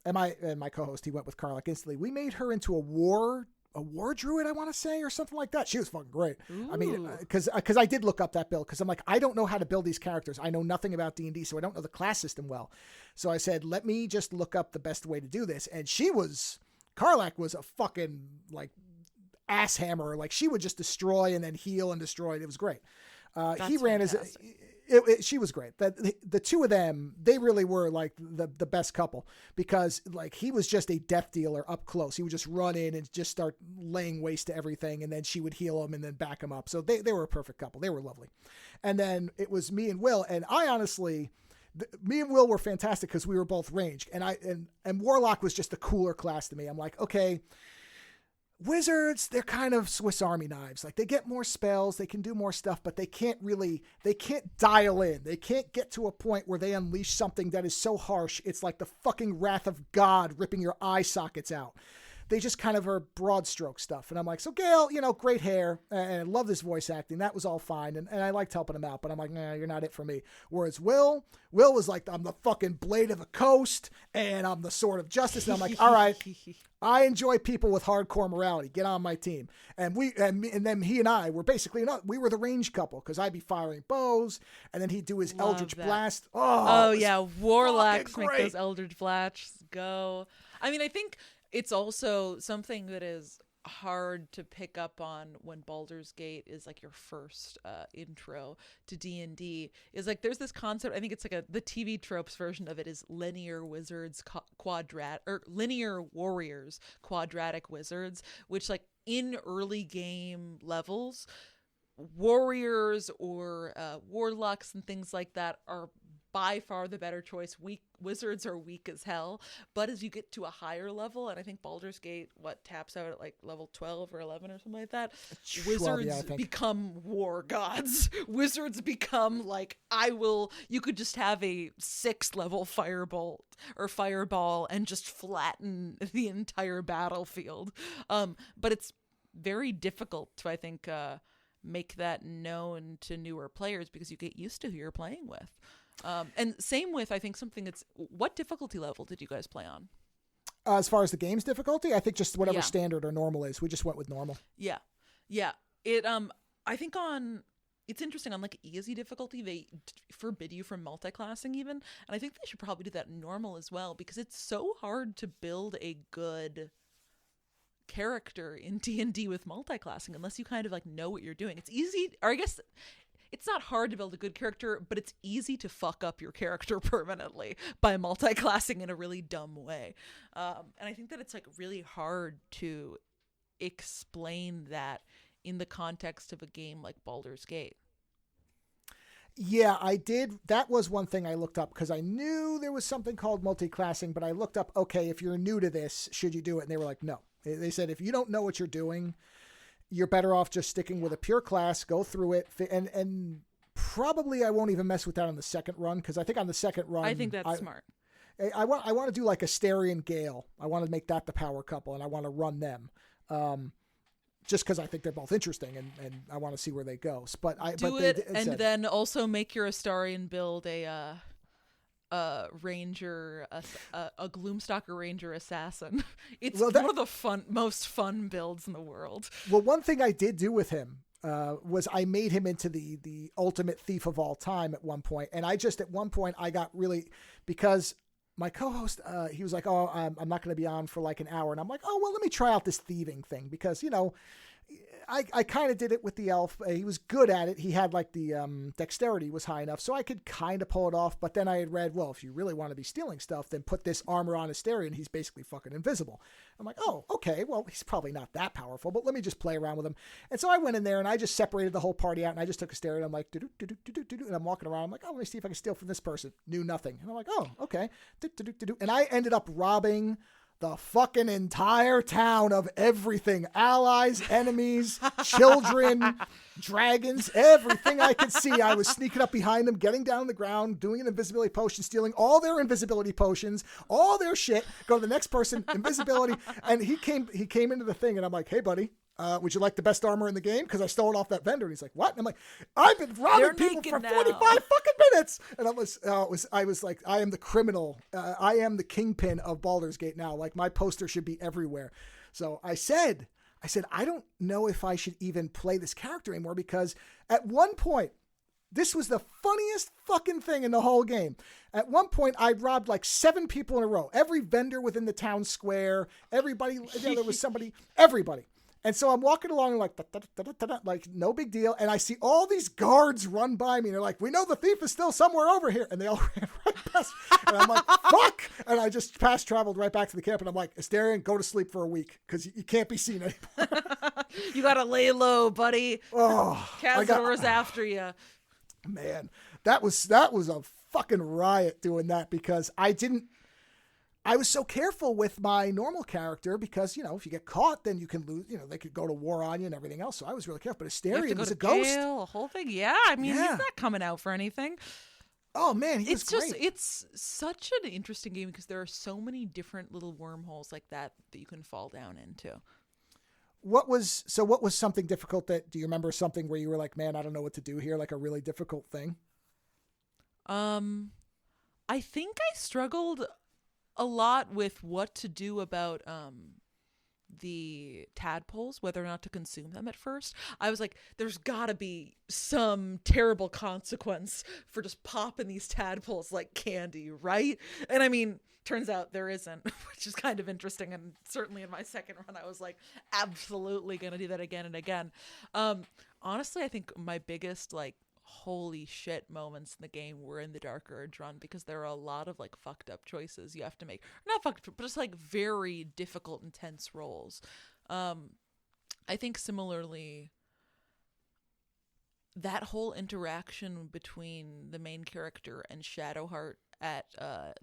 And my co-host, he went with Karlach instantly. We made her into a war druid, I want to say, or something like that. She was fucking great. Ooh. I mean, because I did look up that build, because I'm like, I don't know how to build these characters. I know nothing about D&D, so I don't know the class system well. So I said, let me just look up the best way to do this. And Karlach was a fucking like ass hammer. Like she would just destroy and then heal and destroy. It was great. He ran fantastic. She was great. The two of them, they really were like the best couple, because like he was just a death dealer up close. He would just run in and just start laying waste to everything, and then she would heal him and then back him up. So they were a perfect couple. They were lovely. And then it was me and Will, and I honestly, me and Will were fantastic because we were both ranged, and Warlock was just a cooler class to me. I'm like, okay, wizards, they're kind of Swiss Army knives. Like they get more spells, they can do more stuff, but they can't dial in. They can't get to a point where they unleash something that is so harsh. It's like the fucking wrath of God ripping your eye sockets out. they just kind of are broad stroke stuff. And I'm like, so Gale, great hair, and I love this voice acting. That was all fine, and I liked helping him out, but I'm like, nah, you're not it for me. Whereas Will was like, I'm the fucking blade of the coast, and I'm the sword of justice. And I'm like, all right, I enjoy people with hardcore morality. Get on my team. And then he and I were basically, we were the range couple, because I'd be firing bows, and then he'd do his Eldritch Blast. Oh yeah, Warlocks make those Eldritch Blasts go. I mean, I think it's also something that is hard to pick up on when Baldur's Gate is like your first intro to D&D, is like there's this concept. I think it's like the TV tropes version of it is linear wizards linear warriors quadratic wizards, which like in early game levels, warriors or warlocks and things like that are by far the better choice. Wizards are weak as hell, but as you get to a higher level, and I think Baldur's Gate taps out at like level 12 or 11 or something like that, 12, wizards become war gods. Wizards become like, you could just have a 6th level fireball and just flatten the entire battlefield. But it's very difficult to, I think, make that known to newer players, because you get used to who you're playing with. And same with, I think, something that's, what difficulty level did you guys play on? As far as the game's difficulty, I think just whatever standard or normal is. We just went with normal. Yeah. I think it's interesting, on like easy difficulty, they forbid you from multi-classing even. And I think they should probably do that in normal as well, because it's so hard to build a good character in D&D with multi-classing unless you kind of like know what you're doing. It's easy, or I guess it's not hard to build a good character, but it's easy to fuck up your character permanently by multi-classing in a really dumb way. And I think that it's like really hard to explain that in the context of a game like Baldur's Gate. Yeah, I did. That was one thing I looked up, because I knew there was something called multi-classing, but I looked up, okay, if you're new to this, should you do it? And they were like, no. They said, if you don't know what you're doing, you're better off just sticking with a pure class, go through it. And probably I won't even mess with that on the second run, because I think on the second run, I think that's smart. I want to do like Asterion Gale. I want to make that the power couple, and I want to run them. Just because I think they're both interesting, and I want to see where they go. Then also make your Astarion build a ranger, a Gloomstalker ranger assassin. It's one of the most fun builds in the world. Well, one thing I did do with him was I made him into the ultimate thief of all time at one point. And at one point I got really, because my co-host, he was like, oh, I'm not going to be on for like an hour. And I'm like, oh, well, let me try out this thieving thing, because, I kind of did it with the elf. He was good at it. He had like the dexterity was high enough, so I could kind of pull it off. But then I had read, well, if you really want to be stealing stuff, then put this armor on Asterion. He's basically fucking invisible. I'm like, oh, okay, well, he's probably not that powerful, but let me just play around with him. And so I went in there and I just separated the whole party out, and I just took Asterion. I'm like, and I'm walking around. I'm like, oh, let me see if I can steal from this person. Knew nothing. And I'm like, oh, okay. And I ended up robbing the fucking entire town of everything. Allies, enemies, children, dragons, everything I could see. I was sneaking up behind them, getting down on the ground, doing an invisibility potion, stealing all their invisibility potions, all their shit, go to the next person, invisibility. And he came into the thing, and I'm like, hey, buddy, would you like the best armor in the game? Because I stole it off that vendor. And he's like, what? And I'm like, I've been robbing people for 45 fucking minutes. And I was like, I am the criminal. I am the kingpin of Baldur's Gate now. Like, my poster should be everywhere. So I said, I don't know if I should even play this character anymore, because at one point, this was the funniest fucking thing in the whole game. At one point, I robbed like 7 people in a row. Every vendor within the town square, everybody, there was somebody, everybody. And so I'm walking along like, like no big deal. And I see all these guards run by me. And they're like, we know the thief is still somewhere over here. And they all ran right past. And I'm like, fuck. And I just traveled right back to the camp. And I'm like, Asterion, go to sleep for a week, because you can't be seen anymore. You got to lay low, buddy. Oh, Cazador's after you. Man, that was a fucking riot doing that, because I was so careful with my normal character, because, if you get caught, then you can lose, they could go to war on you and everything else. So I was really careful. But Asterion was a ghost. Jail, a whole thing. Yeah. I mean, he's not coming out for anything. Oh man, he was It's just, great. it's such an interesting game because there are so many different little wormholes like that you can fall down into. What was something difficult do you remember something where you were like, man, I don't know what to do here, like a really difficult thing? I think I struggled a lot with what to do about the tadpoles, whether or not to consume them at first. I was like, there's gotta be some terrible consequence for just popping these tadpoles like candy, right? And I mean, turns out there isn't, which is kind of interesting. And certainly in my second run, I was like, absolutely gonna do that again and again. Honestly, I think my biggest like holy shit moments in the game were in the Dark Urge run, because there are a lot of like fucked up choices you have to make. Not fucked up, but just like very difficult, intense roles. I think similarly, that whole interaction between the main character and Shadowheart at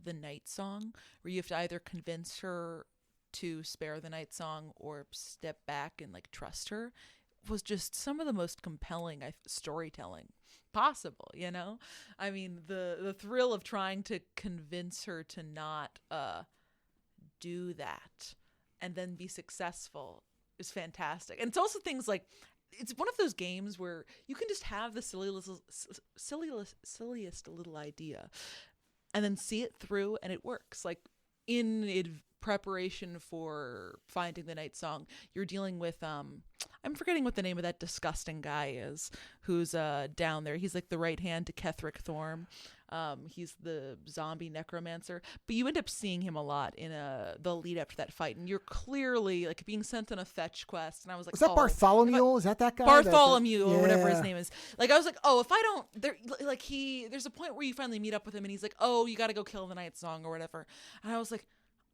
the Night Song, where you have to either convince her to spare the Night Song or step back and like trust her, was just some of the most compelling storytelling possible, you know? I mean, the thrill of trying to convince her to not do that and then be successful is fantastic. And it's also things like, it's one of those games where you can just have the silliest little idea and then see it through and it works. Like in preparation for finding the Night Song, you're dealing with I'm forgetting what the name of that disgusting guy is who's down there. He's like the right hand to Ketherick Thorm. He's the zombie necromancer, but you end up seeing him a lot in the lead up to that fight, and you're clearly like being sent on a fetch quest. And I was like, Was that Bartholomew? Is that guy? Bartholomew or yeah. whatever his name is? Like, I was like, oh, if I don't, there's a point where you finally meet up with him, and he's like, oh, you got to go kill the Night Song or whatever. And I was like,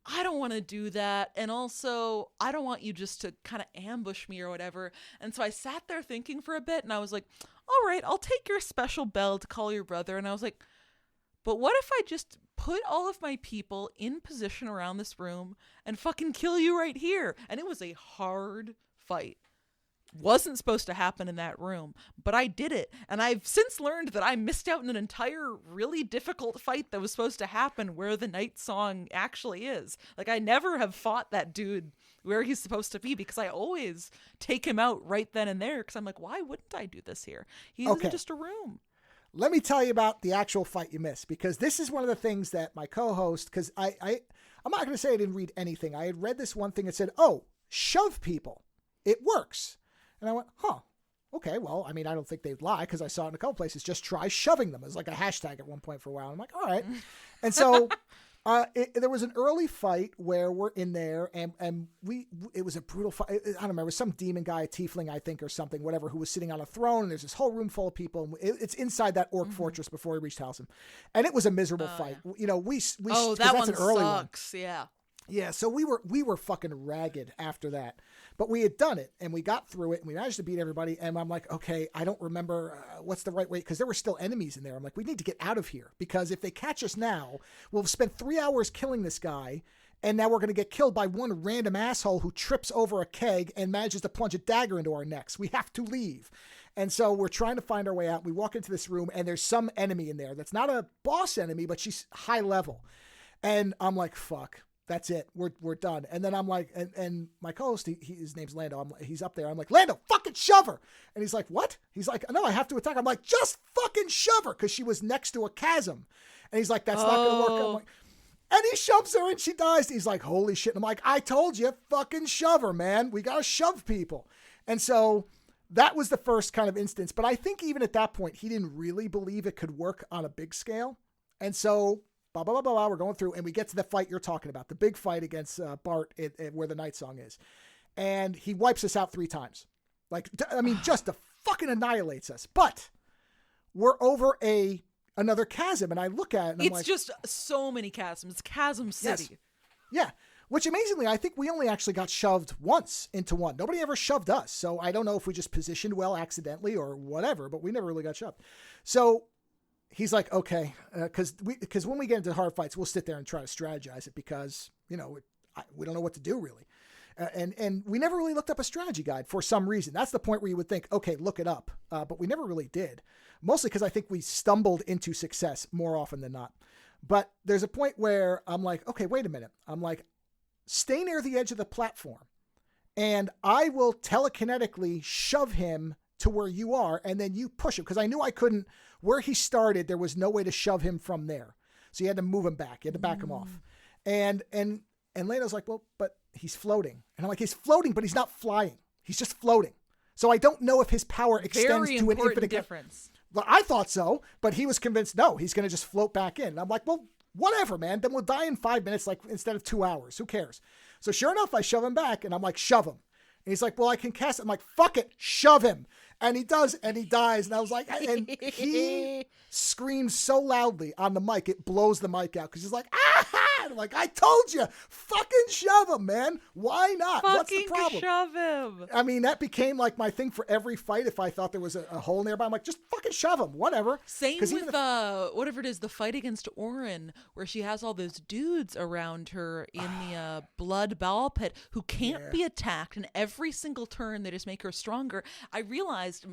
I don't want to do that. And also, I don't want you just to kind of ambush me or whatever. And so I sat there thinking for a bit, and I was like, all right, I'll take your special bell to call your brother. And I was like, but what if I just put all of my people in position around this room and fucking kill you right here? And it was a hard fight. Wasn't supposed to happen in that room, but I did it. And I've since learned that I missed out on an entire really difficult fight that was supposed to happen where the Night Song actually is. Like, I never have fought that dude where he's supposed to be, because I always take him out right then and there, because I'm like, why wouldn't I do this here? He's in just a room. Let me tell you about the actual fight you missed, because this is one of the things that my co-host, because I'm not going to say I didn't read anything. I had read this one thing that said, oh, shove people. It works. And I went, huh, okay, well, I mean, I don't think they'd lie, because I saw it in a couple places. Just try shoving them as like a hashtag at one point for a while. I'm like, all right. And so there was an early fight where we're in there, and it was a brutal fight. I don't remember, some demon guy, a tiefling, I think, or something, whatever, who was sitting on a throne, and there's this whole room full of people. And it's inside that orc fortress before we reached Halcyon. And it was a miserable fight. Yeah. You know, that one sucks. One. Yeah. Yeah, so we were fucking ragged after that. But we had done it, and we got through it, and we managed to beat everybody. And I'm like, okay, I don't remember what's the right way, because there were still enemies in there. I'm like, we need to get out of here, because if they catch us now, we'll have spent 3 hours killing this guy, and now we're going to get killed by one random asshole who trips over a keg and manages to plunge a dagger into our necks. We have to leave. And so we're trying to find our way out. We walk into this room, and there's some enemy in there that's not a boss enemy, but she's high level. And I'm like, fuck. That's it. We're done. And then I'm like, and my co-host, his name's Lando. He's up there. I'm like, Lando, fucking shove her. And he's like, what? He's like, no, I have to attack. I'm like, just fucking shove her, because she was next to a chasm. And he's like, that's not going to work. I'm like, and he shoves her and she dies. He's like, holy shit. And I'm like, I told you, fucking shove her, man. We got to shove people. And so that was the first kind of instance. But I think even at that point, he didn't really believe it could work on a big scale. And so blah, blah, blah, blah, blah. We're going through, and we get to the fight you're talking about, the big fight against Bart where the Night Song is. And he wipes us out 3 times. Like, I mean, just fucking annihilates us. But we're over another chasm, and I look at it, and I'm like, it's just so many chasms. Chasm City. Yes. Yeah. Which, amazingly, I think we only actually got shoved once into one. Nobody ever shoved us. So I don't know if we just positioned well accidentally or whatever, but we never really got shoved. So he's like, okay, because when we get into hard fights, we'll sit there and try to strategize it, because, you know, we don't know what to do really. And we never really looked up a strategy guide for some reason. That's the point where you would think, okay, look it up. But we never really did. Mostly because I think we stumbled into success more often than not. But there's a point where I'm like, okay, wait a minute. I'm like, stay near the edge of the platform and I will telekinetically shove him to where you are, and then you push him. Because I knew I couldn't, where he started, there was no way to shove him from there. So you had to move him back. You had to back him off. And Lano's like, well, but he's floating. And I'm like, he's floating, but he's not flying. He's just floating. So I don't know if his power extends to an infinite difference. Well, I thought so, but he was convinced, no, he's going to just float back in. And I'm like, well, whatever, man. Then we'll die in 5 minutes, like instead of 2 hours. Who cares? So sure enough, I shove him back and I'm like, shove him. And he's like, well, I can cast it. I'm like, fuck it, shove him. And he does, and he dies. And I was like, and he screams so loudly on the mic, it blows the mic out. Because he's like, ah! And I'm like, I told you, fucking shove him, man. Why not? What's the problem? Shove him. I mean, that became like my thing for every fight. If I thought there was a hole nearby, I'm like, just fucking shove him, whatever. Same with whatever it is, the fight against Orin, where she has all those dudes around her in the blood ball pit who can't be attacked, and every single turn they just make her stronger. I realized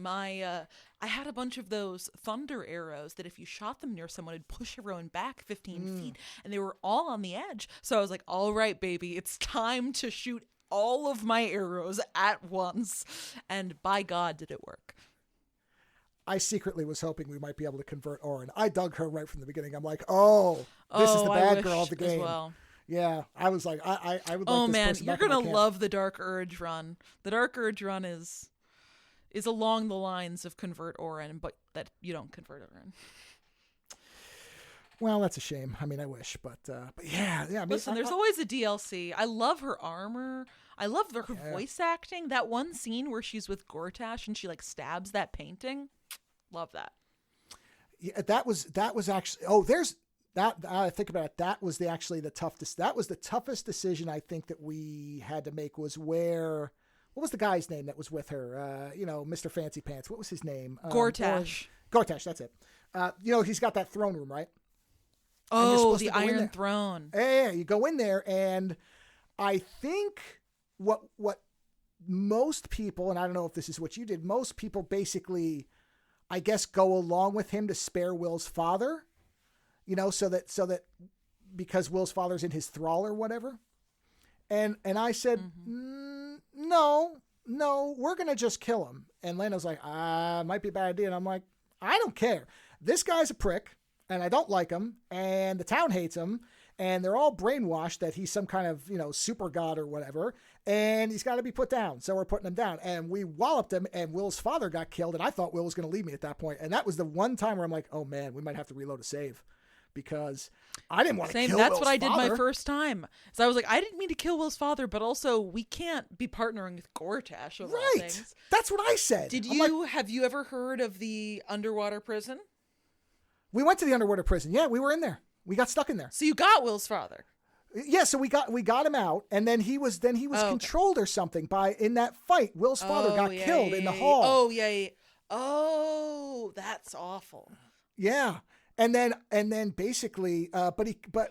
I had a bunch of those thunder arrows that if you shot them near someone, it'd push everyone back 15 feet, and they were all on the edge. So I was like, all right, baby, it's time to shoot all of my arrows at once. And by God, did it work. I secretly was hoping we might be able to convert Orin. I dug her right from the beginning. I'm like, oh, this is the bad girl of the game. Well. Yeah, I was like, I would like oh, this man, person you're back in my going to camp. love the Dark Urge run. The Dark Urge run is along the lines of convert Orin, but that you don't convert Orin. Well, that's a shame. I mean, I wish, but yeah. I mean, Listen, there's always a DLC. I love her armor. I love her voice acting. That one scene where she's with Gortash and she like stabs that painting. Love that. Yeah, that was actually. Oh, there's that. I think about it. That was actually the toughest. That was the toughest decision I think that we had to make. Was where. What was the guy's name that was with her? Mr. Fancy Pants. What was his name? Gortash. Gortash, that's it. He's got that throne room, right? Oh, the Iron Throne. Yeah, you go in there, and I think what most people, and I don't know if this is what you did, most people basically, I guess, go along with him to spare Will's father, so that because Will's father's in his thrall or whatever. And I said, no, we're going to just kill him. And Lano's like, might be a bad idea. And I'm like, I don't care. This guy's a prick and I don't like him and the town hates him and they're all brainwashed that he's some kind of, super god or whatever. And he's got to be put down. So we're putting him down and we walloped him and Will's father got killed. And I thought Will was going to leave me at that point. And that was the one time where I'm like, oh man, we might have to reload a save. Because I didn't want to kill That's Will's what I did father. my first time. So I was like, I didn't mean to kill Will's father, but also we can't be partnering with Gortash over all things. That's what I said. Have you ever heard of the underwater prison? We went to the underwater prison. Yeah, we were in there. We got stuck in there. So you got Will's father. Yeah, so we got him out, and then he was controlled or something in that fight. Will's father got killed in the hall. Oh yeah. Oh, that's awful. Yeah. And then basically, but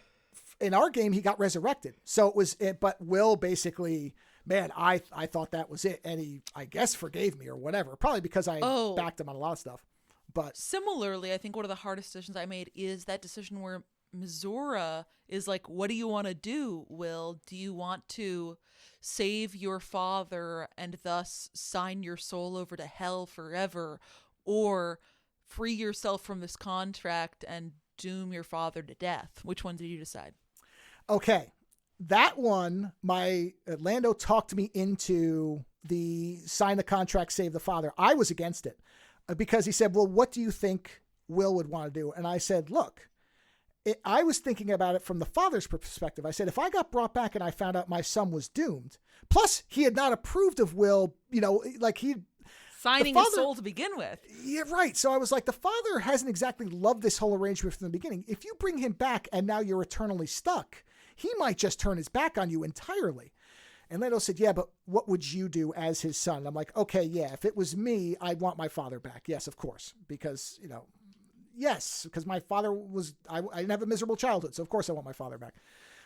in our game he got resurrected. So but Will basically, man, I thought that was it, and he, I guess, forgave me or whatever. Probably because I backed him on a lot of stuff. But similarly, I think one of the hardest decisions I made is that decision where Mizora is like, "What do you want to do, Will? Do you want to save your father and thus sign your soul over to hell forever, or free yourself from this contract and doom your father to death?" Which one did you decide? Okay. That one, my Lando talked me into the sign the contract, save the father. I was against it because he said, well, what do you think Will would want to do? And I said, look, I was thinking about it from the father's perspective. I said, if I got brought back and I found out my son was doomed, plus he had not approved of Will, like he signing his soul to begin with. Yeah, right. So I was like, the father hasn't exactly loved this whole arrangement from the beginning. If you bring him back and now you're eternally stuck, he might just turn his back on you entirely. And Lando said, yeah, but what would you do as his son? And I'm like, okay, yeah, if it was me, I'd want my father back. Yes, of course. Because, yes, because my father I didn't have a miserable childhood. So of course I want my father back.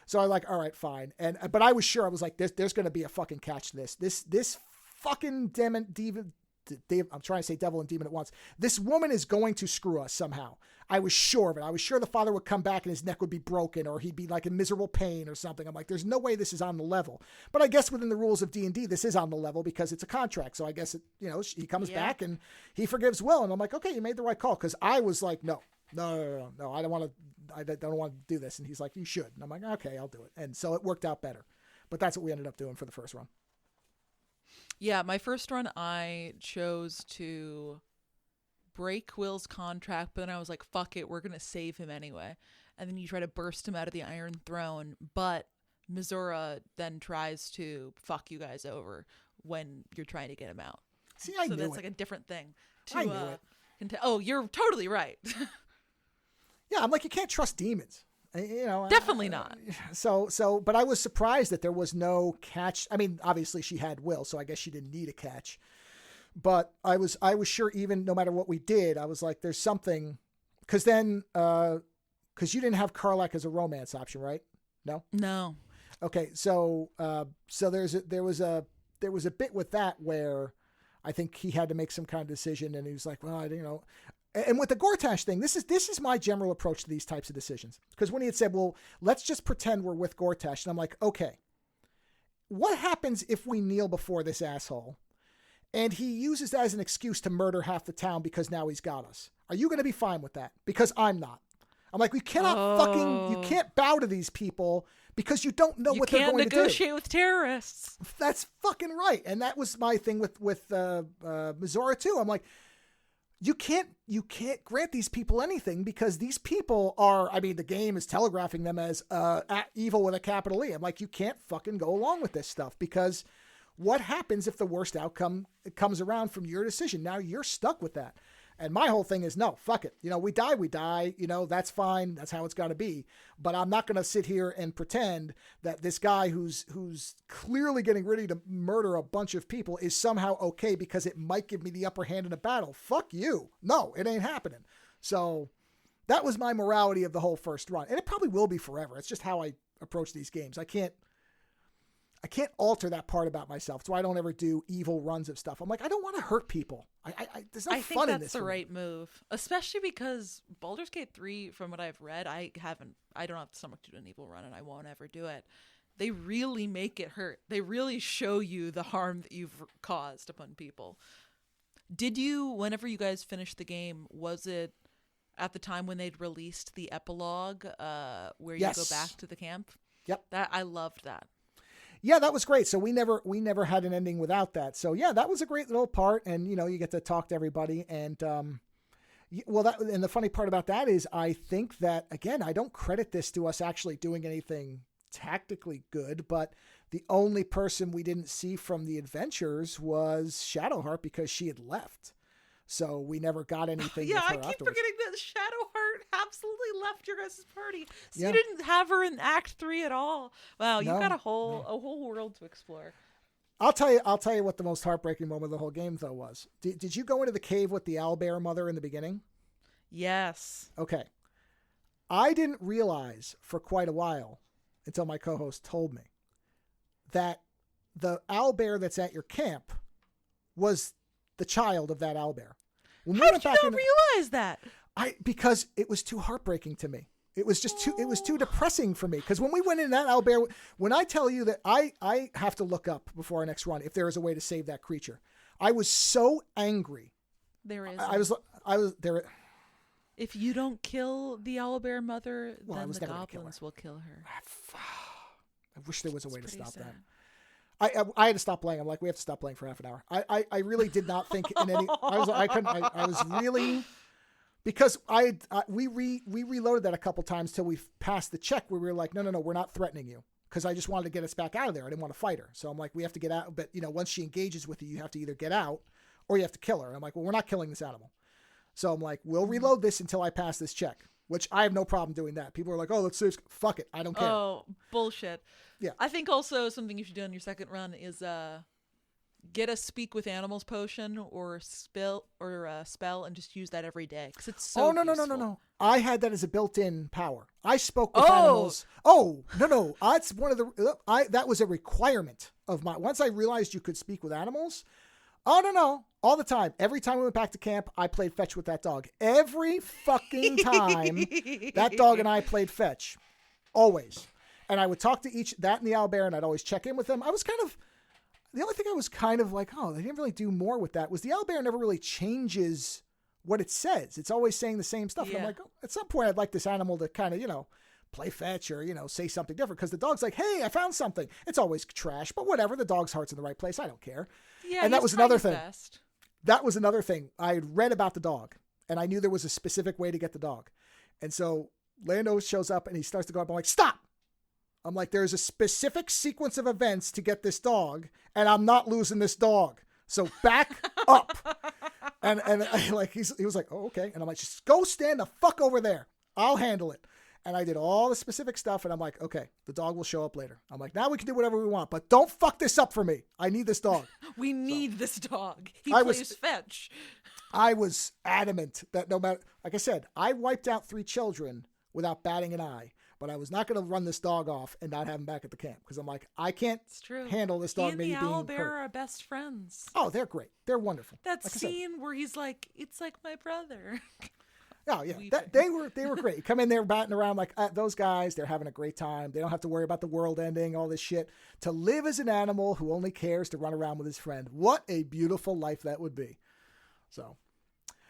So I'm like, all right, fine. But I was sure, I was like, there's going to be a fucking catch to this. This fucking demon, I'm trying to say devil and demon at once. This woman is going to screw us somehow. I was sure of it. I was sure the father would come back and his neck would be broken or he'd be like in miserable pain or something. I'm like, there's no way this is on the level. But I guess within the rules of D&D, this is on the level because it's a contract. So I guess, he comes back and he forgives Will. And I'm like, okay, you made the right call. Because I was like, no, I don't want to do this. And he's like, you should. And I'm like, okay, I'll do it. And so it worked out better. But that's what we ended up doing for the first run. Yeah, my first run, I chose to break Will's contract, but then I was like, fuck it, we're going to save him anyway. And then you try to burst him out of the Iron Throne, but Missoura then tries to fuck you guys over when you're trying to get him out. See, I knew that's it. like a different thing. I knew it. Oh, you're totally right. Yeah, I'm like, you can't trust demons. Definitely not. But I was surprised that there was no catch. I mean, obviously she had Will, so I guess she didn't need a catch. But I was sure, even no matter what we did, I was like, there's something, because you didn't have Karlak as a romance option, right? No. Okay, so there was a bit with that where I think he had to make some kind of decision, and he was like, well, And with the Gortash thing, this is my general approach to these types of decisions. Because when he had said, well, let's just pretend we're with Gortash, and I'm like, okay, what happens if we kneel before this asshole and he uses that as an excuse to murder half the town because now he's got us? Are you going to be fine with that? Because I'm not. I'm like, you can't bow to these people because you don't know what they're going to do. You can't negotiate with terrorists. That's fucking right. And that was my thing with Missoura too. I'm like, you can't grant these people anything because these people are, the game is telegraphing them as evil with a capital E. I'm like, you can't fucking go along with this stuff because what happens if the worst outcome comes around from your decision? Now you're stuck with that. And my whole thing is, no, fuck it. We die. That's fine. That's how it's got to be. But I'm not going to sit here and pretend that this guy who's clearly getting ready to murder a bunch of people is somehow okay because it might give me the upper hand in a battle. Fuck you. No, it ain't happening. So that was my morality of the whole first run. And it probably will be forever. It's just how I approach these games. I can't alter that part about myself, so I don't ever do evil runs of stuff. I'm like, I don't want to hurt people. There's no fun in this. I think that's the right move, especially because Baldur's Gate 3, from what I've read, I don't have the stomach to do an evil run, and I won't ever do it. They really make it hurt. They really show you the harm that you've caused upon people. Did you, whenever you guys finished the game, was it at the time when they'd released the epilogue, where you go back to the camp? Yep. I loved that. Yeah, that was great. So we never had an ending without that. So yeah, that was a great little part. And you get to talk to everybody. And and the funny part about that is I think that, again, I don't credit this to us actually doing anything tactically good, but the only person we didn't see from the adventures was Shadowheart because she had left. So we never got anything. Yeah, with her I keep afterwards. forgetting that Shadowheart absolutely left your guys' party. So Yeah. you didn't have her in Act 3 at all. Wow, you've got a whole world to explore. I'll tell you what the most heartbreaking moment of the whole game though was. Did you go into the cave with the owlbear mother in the beginning? Yes. Okay. I didn't realize for quite a while until my co-host told me that the owlbear that's at your camp was the child of that owlbear. How did you not realize that? Because it was too heartbreaking to me. It was just too depressing for me. Because when we went in that owlbear, when I tell you that I have to look up before our next run if there is a way to save that creature. I was so angry. There is. I was there. If you don't kill the owlbear mother, then the never gonna goblins will kill her. I wish there was a way to stop sad. that. I had to stop playing. I'm like, we have to stop playing for half an hour. I really did not think in any. I was really, because we reloaded that a couple times till we passed the check where we were like, no, we're not threatening you, because I just wanted to get us back out of there. I didn't want to fight her, so I'm like, we have to get out. But once she engages with you, you have to either get out or you have to kill her. And I'm like, well, we're not killing this animal. So I'm like, we'll reload this until I pass this check, which I have no problem doing that. People are like, oh, let's save. Fuck it, I don't care. Oh, bullshit. Yeah. I think also something you should do on your second run is get a speak with animals potion or spell and just use that every day because it's so useful. No. I had that as a built-in power. I spoke with animals. Oh, no. That's one of that was a requirement of my, once I realized you could speak with animals. Oh, no. All the time. Every time we went back to camp, I played fetch with that dog. Every fucking time that dog and I played fetch. Always. And I would talk to that and the owlbear, and I'd always check in with them. The only thing I was kind of like, oh, they didn't really do more with that was the owlbear never really changes what it says. It's always saying the same stuff. Yeah. And I'm like, oh, at some point I'd like this animal to kind of, play fetch or, say something different. Because the dog's like, hey, I found something. It's always trash, but whatever. The dog's heart's in the right place. I don't care. Yeah, and that was another thing. Best. That was another thing. I had read about the dog, and I knew there was a specific way to get the dog. And so Lando shows up, and he starts to go up. I'm like, stop. I'm like, there's a specific sequence of events to get this dog, and I'm not losing this dog. So back up. And he was like, oh, okay. And I'm like, just go stand the fuck over there. I'll handle it. And I did all the specific stuff, and I'm like, okay, the dog will show up later. I'm like, now we can do whatever we want, but don't fuck this up for me. I need this dog. We need this dog. He plays fetch. I was adamant that no matter, like I said, I wiped out 3 children without batting an eye. But I was not going to run this dog off and not have him back at the camp because I'm like, I can't handle this dog maybe being hurt. He and the owlbear are best friends. Oh, they're great. They're wonderful. That scene where he's like, it's like my brother. Oh, yeah. They were great. You come in there batting around like those guys. They're having a great time. They don't have to worry about the world ending, all this shit. To live as an animal who only cares to run around with his friend. What a beautiful life that would be. So...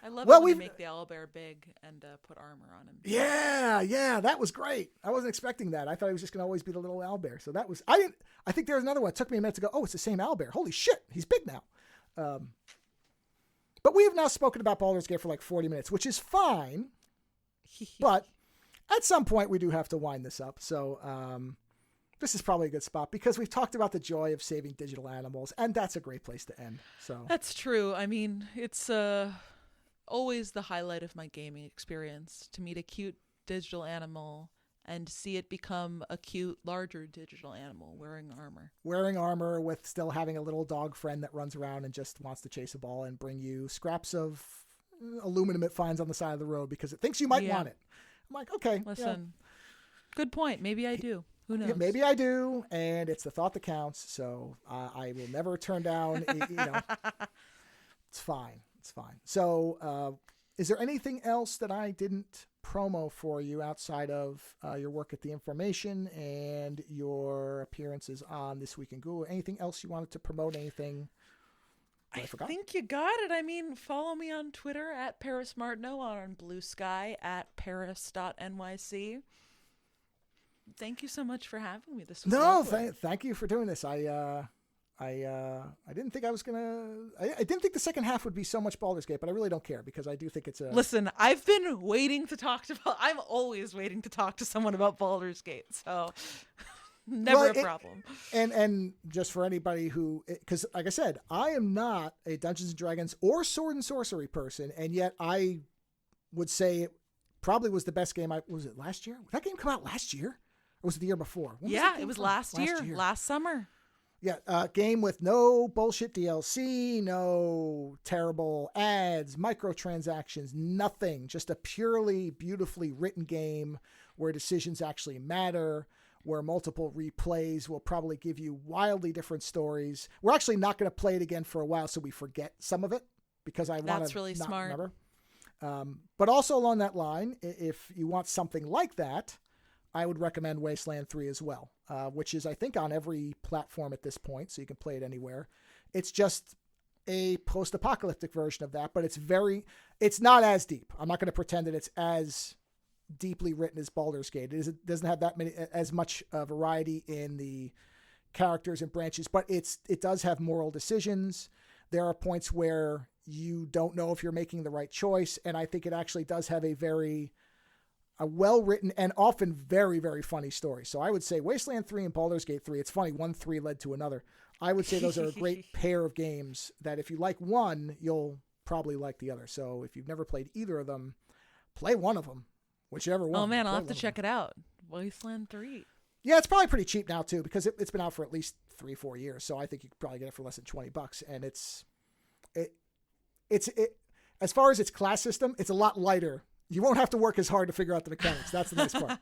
I love it when they make the owlbear big and put armor on him. Yeah, that was great. I wasn't expecting that. I thought he was just going to always be the little owlbear. So that was, I think there was another one. It took me a minute to go, oh, it's the same owlbear. Holy shit, he's big now. But we have now spoken about Baldur's Gate for like 40 minutes, which is fine. But at some point we do have to wind this up. So this is probably a good spot because we've talked about the joy of saving digital animals, and that's a great place to end. So that's true. I mean, it's always the highlight of my gaming experience to meet a cute digital animal and see it become a cute, larger digital animal wearing armor. Wearing armor with still having a little dog friend that runs around and just wants to chase a ball and bring you scraps of aluminum it finds on the side of the road because it thinks you might want it. I'm like, okay. Listen, good point. Maybe I do. Who knows? Yeah, maybe I do, and it's the thought that counts, so I will never turn down, It's fine. It's fine. So, is there anything else that I didn't promo for you outside of your work at The Information and your appearances on This Week in Google? Anything else you wanted to promote? Anything I forgot? Think you got it. I mean, follow me on Twitter at Paris Martineau, on Blue Sky at paris.nyc. Thank you so much for having me. This was thank you for doing this. I didn't think I was gonna. I didn't think the second half would be so much Baldur's Gate, but I really don't care because I do think it's a. Listen, I've been waiting to talk to. I'm always waiting to talk to someone about Baldur's Gate, so never a problem. And just for anybody who, because like I said, I am not a Dungeons and Dragons or Sword and Sorcery person, and yet I would say it probably was the best game. Was it last year? Did that game come out last year, or was it the year before? It was last year, last summer. Yeah, game with no bullshit DLC, no terrible ads, microtransactions, nothing. Just a purely beautifully written game where decisions actually matter, where multiple replays will probably give you wildly different stories. We're actually not going to play it again for a while so we forget some of it because I want to That's really not smart. remember. But also along that line, if you want something like that, I would recommend Wasteland 3 as well, which is, I think, on every platform at this point, so you can play it anywhere. It's just a post-apocalyptic version of that, but it's not as deep. I'm not going to pretend that it's as deeply written as Baldur's Gate. It doesn't have as much variety in the characters and branches, but it does have moral decisions. There are points where you don't know if you're making the right choice, and I think it actually does have a well-written and often very, very funny story. So I would say Wasteland 3 and Baldur's Gate 3, it's funny, 1, 3 led to another. I would say those are a great pair of games that if you like one, you'll probably like the other. So if you've never played either of them, play one of them, whichever one. Oh man, I'll have to check it out. Wasteland 3. Yeah, it's probably pretty cheap now too because it's been out for at least 3-4 years. So I think you could probably get it for less than $20. And it's as far as its class system, it's a lot lighter. You won't have to work as hard to figure out the mechanics. That's the nice part.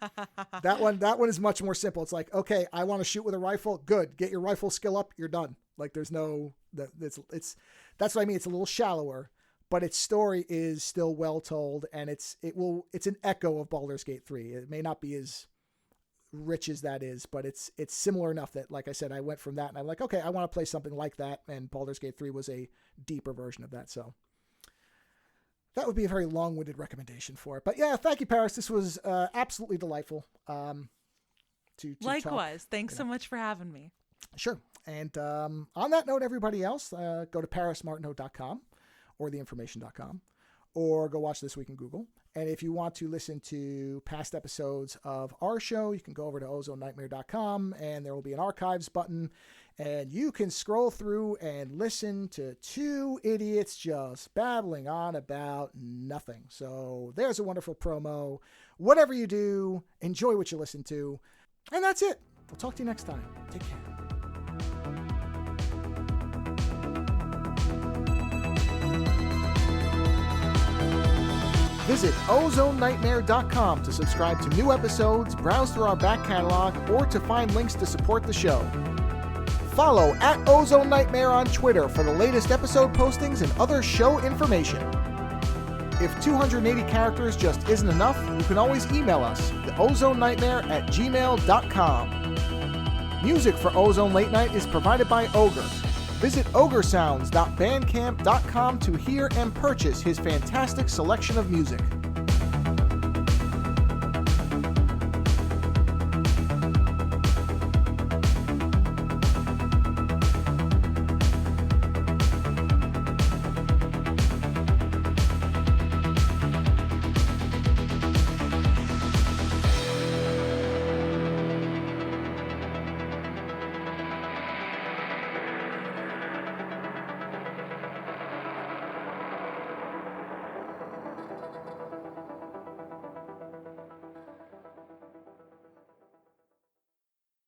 That one is much more simple. It's like, okay, I want to shoot with a rifle. Good. Get your rifle skill up. You're done. Like there's no, that's what I mean. It's a little shallower, but its story is still well told. And it's an echo of Baldur's Gate 3. It may not be as rich as that is, but it's similar enough that, like I said, I went from that and I'm like, okay, I want to play something like that. And Baldur's Gate 3 was a deeper version of that. So that would be a very long-winded recommendation for it. But yeah, thank you, Paris. This was absolutely delightful. To Likewise. Talk, Thanks so much for having me. Sure. And on that note, everybody else, go to parismartineau.com or theinformation.com or go watch This Week in Google. And if you want to listen to past episodes of our show, you can go over to ozonenightmare.com and there will be an archives button. And you can scroll through and listen to two idiots just babbling on about nothing. So there's a wonderful promo. Whatever you do, enjoy what you listen to. And that's it. We'll talk to you next time. Take care. Visit ozonenightmare.com to subscribe to new episodes, browse through our back catalog, or to find links to support the show. Follow @Ozone Nightmare on Twitter for the latest episode postings and other show information. If 280 characters just isn't enough, you can always email us, theozonenightmare@gmail.com. Music for Ozone Late Night is provided by Ogre. Visit ogresounds.bandcamp.com to hear and purchase his fantastic selection of music.